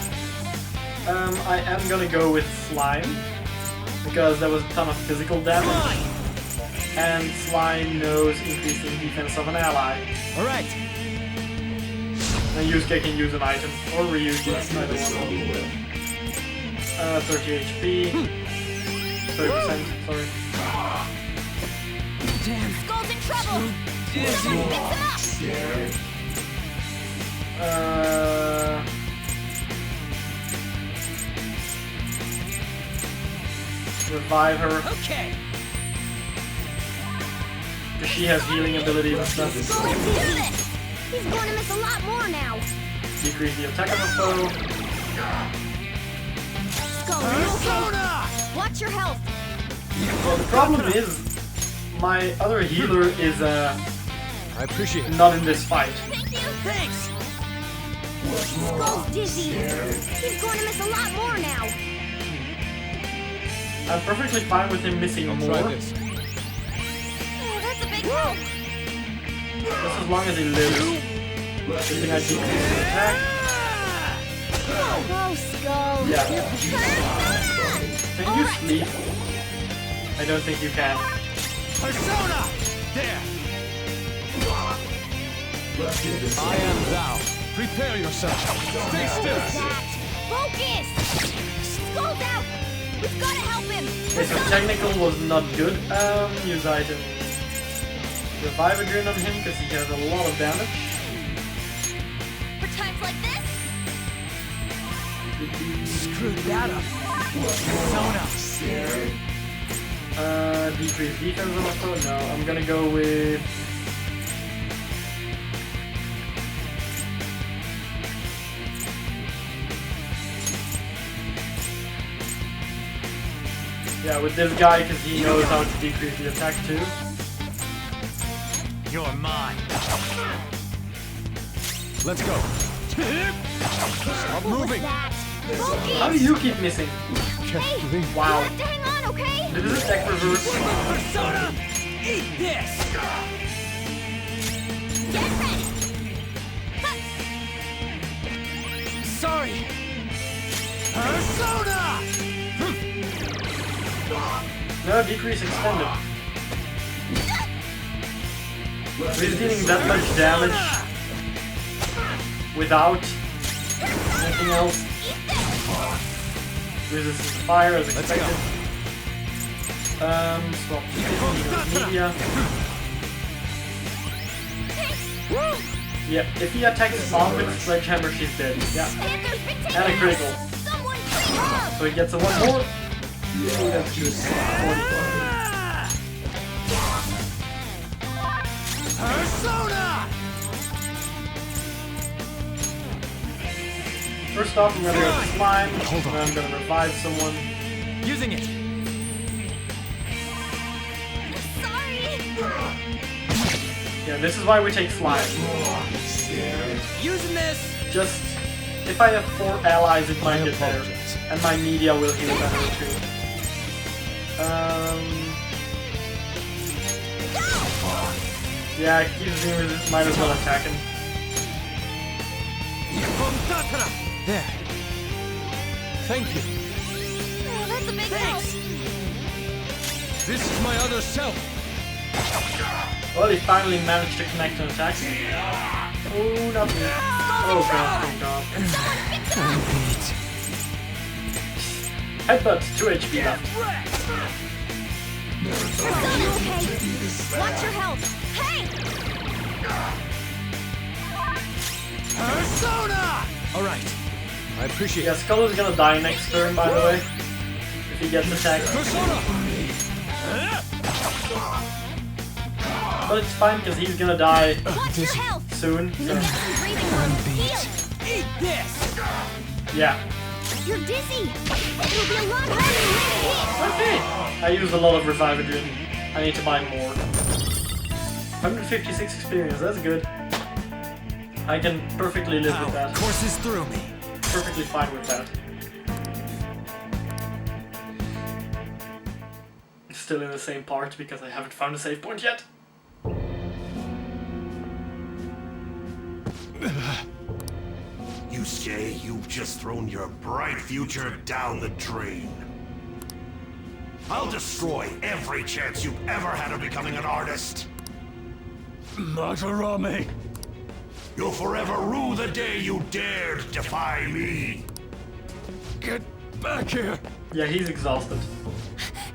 I am gonna go with Slime, because there was a ton of physical damage. And Slime knows increasing defense of an ally. Alright. And Yusuke can use an item, or reuse it, either one. 30 HP. 30%, sorry. Damn. Skull's in trouble! Dizzy. Fix him up! Revive her, Okay. because she has healing abilities and stuff. Skull can do this! He's going to miss a lot more now! Decrease the attack of a foe. Skull, are you okay? Watch your health! Well, the problem is, my other healer is I appreciate it. not in this fight. Thank you! Thanks. Skull's dizzy! He's going to miss a lot more now! I'm perfectly fine with him missing I'll more, try this. Oh, that's a big help! just as long as he lives. You think I decrease his attack? Go, Skull. Yeah. Persona! Can you sleep? I don't think you can. Persona! There! I am thou. Prepare yourself. Stay still. Focus! Skull's out! We've got to help him! Okay, so technical was not good. Use item. Revive Adrenaline on him because he has a lot of damage. For times like this? Screwed that up. Persona. Decrease defense also? No, I'm gonna go with... Yeah, with this guy because he knows how to decrease the attack too. You're mine. Let's go. Stop moving. How do you keep missing? Carefully. Wow. You have to hang on, okay? Did this attack reverse? Persona! Eat this! Get ready! Sorry. Persona! No, decrease extended. So he's dealing that much damage without anything else. Resistance to fire as expected. Swap media. Yeah, if he attacks Mom with a sledgehammer, she's dead. Yeah. And a critical. So he gets a one more. Oh, that's good. 44. Persona! First off, I'm gonna go to slime, and I'm gonna revive someone. Using it. Yeah, this is why we take slime. Using this. Just, if I have 4 allies, it might get better. And my media will heal better too. Yeah, keeps me resist, might as well attack him. There. Thank you. Oh, that's a big help. This is my other self. Well, he finally managed to connect an attack. Oh, not me. Oh god, thank god. Headbutt, 2 HP left. Okay. Watch your health. Hey! Persona! Alright. I appreciate Yeah, Skull is gonna die next turn, by the way. If he gets attacked. Persona! But it's fine, because he's gonna die Watch your health. soon. So. Get some breathing room. Heal. Eat this. Yeah. You're dizzy. It'll be a lot harder to hit. Okay. I used a lot of Revive Adrenaline. I need to buy more. 156 experience, that's good. I can perfectly live with that. Courses through me. Perfectly fine with that. Still in the same part because I haven't found a save point yet. You say you've just thrown your bright future down the drain. I'll destroy every chance you've ever had of becoming an artist. Matarame! You'll forever rue the day you dared defy me. Get back here! Yeah, he's exhausted.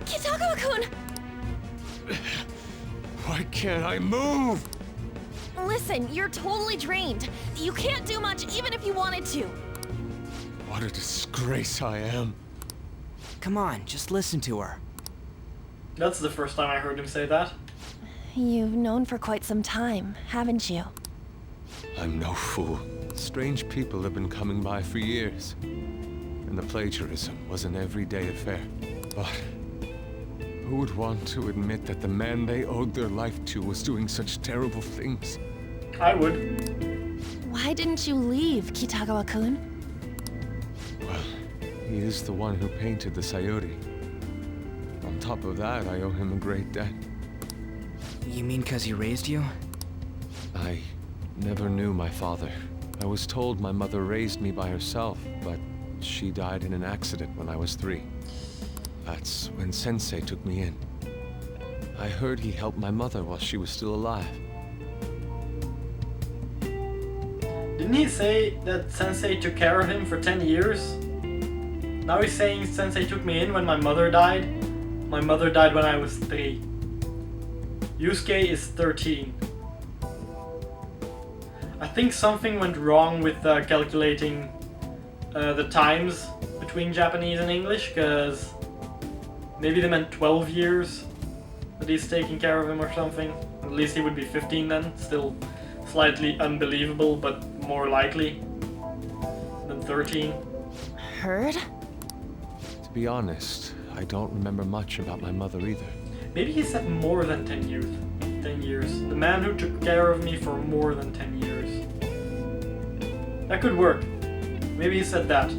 Kitagawa-kun! Why can't I move? Listen, you're totally drained. You can't do much even if you wanted to. What a disgrace I am. Come on, just listen to her. That's the first time I heard him say that. You've known for quite some time, haven't you? I'm no fool. Strange people have been coming by for years. And the plagiarism was an everyday affair. But who would want to admit that the man they owed their life to was doing such terrible things? I would. Why didn't you leave, Kitagawa-kun? Well, he is the one who painted the Sayuri. On top of that, I owe him a great debt. You mean 'cause he raised you? I never knew my father, I was told my mother raised me by herself, but she died in an accident when I was 3. That's when Sensei took me in. I heard he helped my mother while she was still alive. Didn't he say that Sensei took care of him for 10 years? Now he's saying Sensei took me in when my mother died. My mother died when I was 3. Yusuke is 13. I think something went wrong with calculating the times between Japanese and English, because maybe they meant 12 years that he's taking care of him or something. At least he would be 15 then. Still slightly unbelievable, but more likely than 13. Heard? To be honest, I don't remember much about my mother either. Maybe he said more than 10 years. 10 years. The man who took care of me for more than 10 years. That could work. Maybe he said that.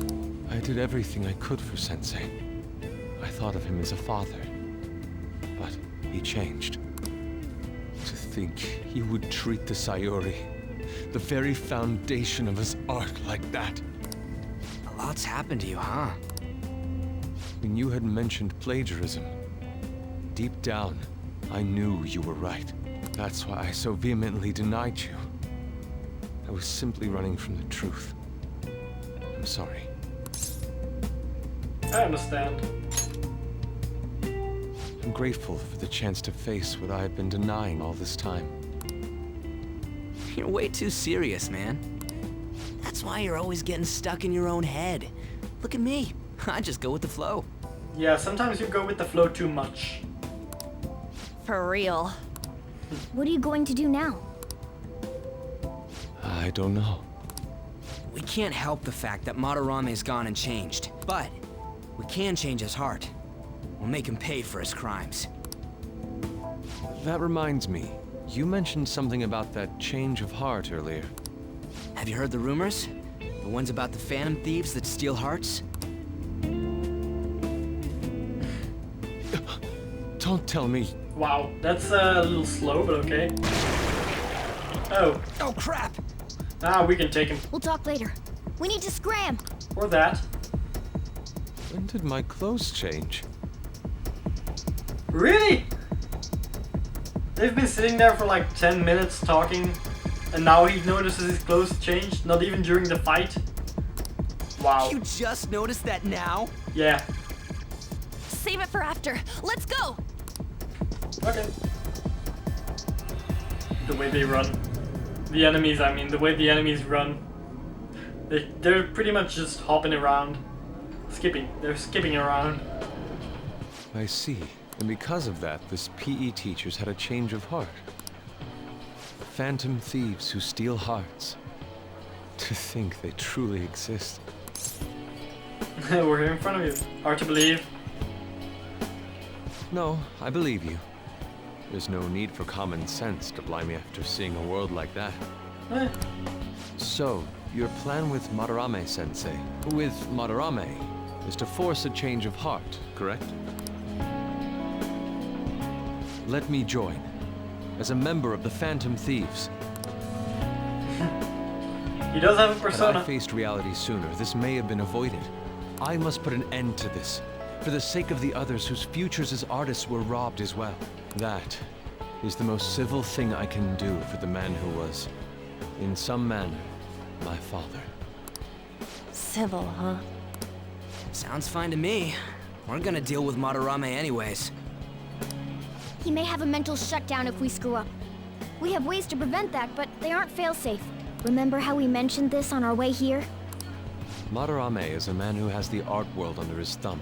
I did everything I could for Sensei. I thought of him as a father. But he changed. To think he would treat the Sayuri, the very foundation of his art, like that. A lot's happened to you, huh? When you had mentioned plagiarism, deep down, I knew you were right. That's why I so vehemently denied you. I was simply running from the truth. I'm sorry. I understand. I'm grateful for the chance to face what I had been denying all this time. You're way too serious, man. That's why you're always getting stuck in your own head. Look at me. I just go with the flow. Yeah, sometimes you go with the flow too much. For real. What are you going to do now? I don't know. We can't help the fact that Madarame's gone and changed, but we can change his heart. We'll make him pay for his crimes. That reminds me, you mentioned something about that change of heart earlier. Have you heard the rumors? The ones about the phantom thieves that steal hearts? Don't tell me. Wow, that's a little slow, but okay. Oh. Oh crap! Ah, we can take him. We'll talk later. We need to scram. Or that. When did my clothes change? Really? They've been sitting there for like 10 minutes talking, and now he notices his clothes changed, not even during the fight. Wow. You just noticed that now? Yeah. Save it for after. Let's go! Okay. The way they run. The enemies, I mean, the way the enemies run. They're pretty much just hopping around. Skipping. They're skipping around. I see. And because of that, this PE teacher's had a change of heart. Phantom thieves who steal hearts. To think they truly exist. We're here in front of you. Hard to believe. No, I believe you. There's no need for common sense to blind me after seeing a world like that. Eh. So, your plan with Madarame-sensei, with Madarame, is to force a change of heart, correct? Let me join, as a member of the Phantom Thieves. He does have a Had persona. I faced reality sooner, this may have been avoided. I must put an end to this, for the sake of the others whose futures as artists were robbed as well. That is the most civil thing I can do for the man who was, in some manner, my father. Civil, huh? Sounds fine to me. We're gonna deal with Madarame anyways. He may have a mental shutdown if we screw up. We have ways to prevent that, but they aren't fail-safe. Remember how we mentioned this on our way here? Madarame is a man who has the art world under his thumb.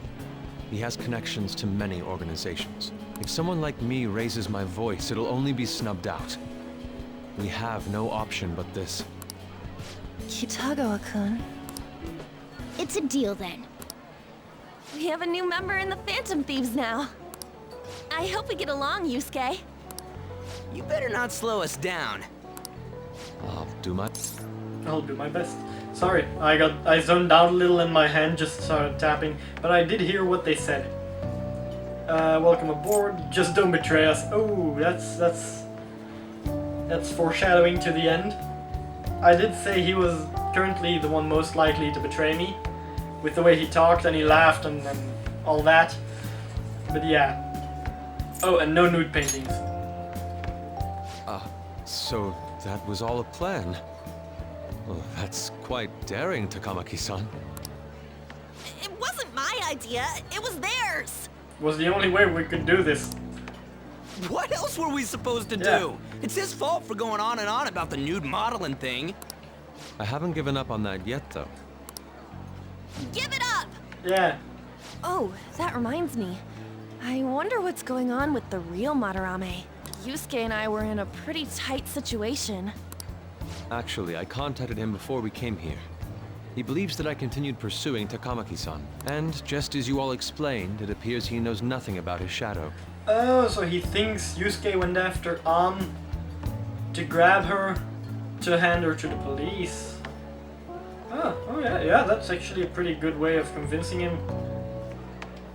He has connections to many organizations. If someone like me raises my voice, it'll only be snubbed out. We have no option but this. Kitagawa-kun. It's a deal then. We have a new member in the Phantom Thieves now. I hope we get along, Yusuke. You better not slow us down. I'll do my... I'll do my best. Sorry, I zoned out a little and my hand just started tapping, but I did hear what they said. Welcome aboard. Just don't betray us. Oh, that's foreshadowing to the end. I did say he was currently the one most likely to betray me, with the way he talked and he laughed and all that. But yeah. Oh, and no nude paintings. So that was all a plan. Well, that's quite daring, Takamaki-san. It wasn't my idea, it was theirs. Was the only way we could do this. What else were we supposed to Yeah. do? It's his fault for going on and on about the nude modeling thing. I haven't given up on that yet, though. Give it up! Yeah. Oh, that reminds me. I wonder what's going on with the real Madarame. Yusuke and I were in a pretty tight situation. Actually, I contacted him before we came here. He believes that I continued pursuing Takamaki-san. And just as you all explained, it appears he knows nothing about his shadow. Oh, so he thinks Yusuke went after An to grab her, to hand her to the police. Oh yeah, that's actually a pretty good way of convincing him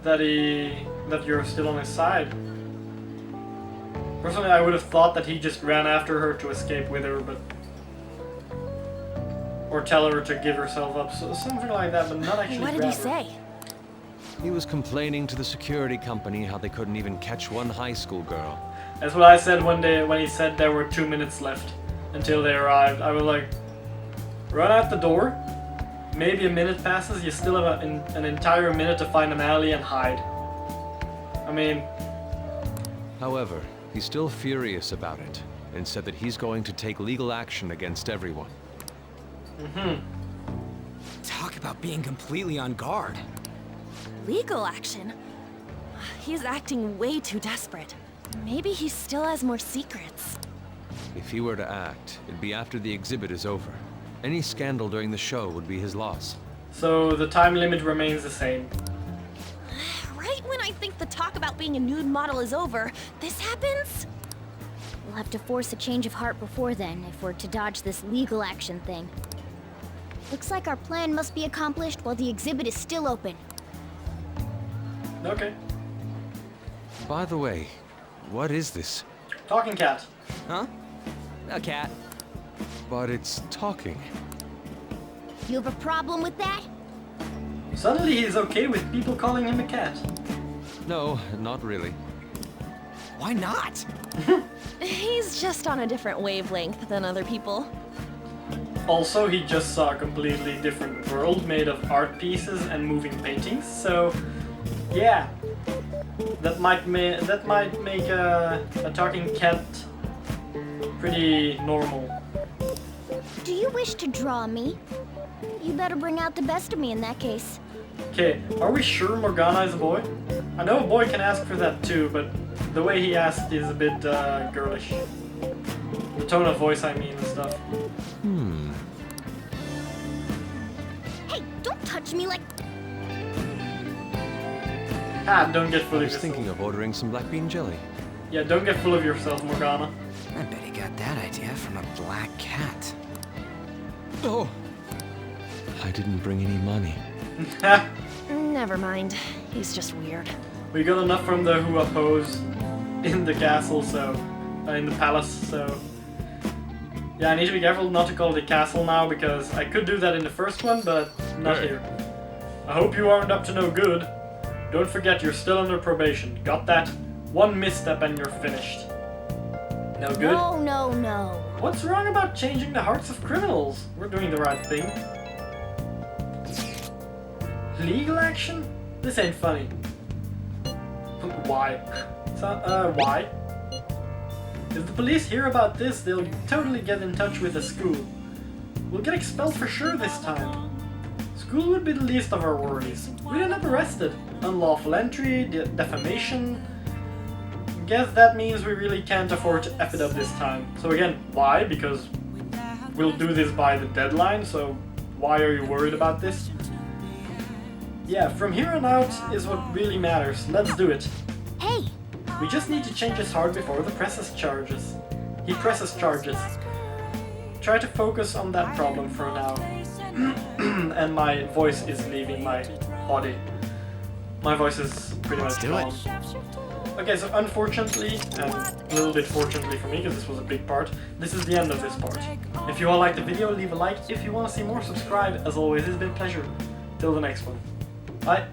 that you're still on his side. Personally, I would have thought that he just ran after her to escape with her, but... Or tell her to give herself up, so something like that, but not actually What did grab he her. say? He was complaining to the security company how they couldn't even catch one high school girl. That's what I said one day when he said there were 2 minutes left until they arrived. I was like, run out the door, maybe a minute passes, you still have an entire minute to find an alley and hide. I mean... However, he's still furious about it, and said that he's going to take legal action against everyone. Talk about being completely on guard. Legal action? He's acting way too desperate. Maybe he still has more secrets. If he were to act, it'd be after the exhibit is over. Any scandal during the show would be his loss. So the time limit remains the same. Right when I think the talk about being a nude model is over, this happens? We'll have to force a change of heart before then if we're to dodge this legal action thing. Looks like our plan must be accomplished while the exhibit is still open. Okay. By the way, what is this? Talking cat. Huh? A cat. But it's talking. You have a problem with that? Suddenly he's okay with people calling him a cat. No, not really. Why not? He's just on a different wavelength than other people. Also, he just saw a completely different world made of art pieces and moving paintings, so yeah. That might make a talking cat pretty normal. Do you wish to draw me? You better bring out the best of me in that case. Okay, are we sure Morgana is a boy? I know a boy can ask for that too, but the way he asked is a bit girlish. The tone of voice, I mean, and stuff. Hey, don't touch me like... Ah, don't get full I of was yourself. thinking of ordering some black bean jelly. Yeah, don't get full of yourself, Morgana. I bet he got that idea from a black cat. Oh! I didn't bring any money. Never mind. He's just weird. We got enough from the who oppose in the castle, so... in the palace, so... Yeah, I need to be careful not to call it a castle now, because I could do that in the first one, but not here. I hope you aren't up to no good. Don't forget you're still under probation. Got that? One misstep and you're finished. No good? No, no, no. What's wrong about changing the hearts of criminals? We're doing the right thing. Legal action? This ain't funny. Why? So, why? If the police hear about this, they'll totally get in touch with the school. We'll get expelled for sure this time. School would be the least of our worries. We'd end up arrested. Unlawful entry, defamation. Guess that means we really can't afford to F it up this time. So again, why? Because we'll do this by the deadline, so why are you worried about this? Yeah, from here on out is what really matters. Let's do it. Hey, We just need to change his heart before the presses charges. He presses charges. Try to focus on that problem for now. And my voice is leaving my body. My voice is pretty much do it. gone. Okay, so unfortunately, and a little bit fortunately for me, because this was a big part, this is the end of this part. If you all liked the video, leave a like. If you want to see more, subscribe. As always, it's been a pleasure. Till the next one. Bye.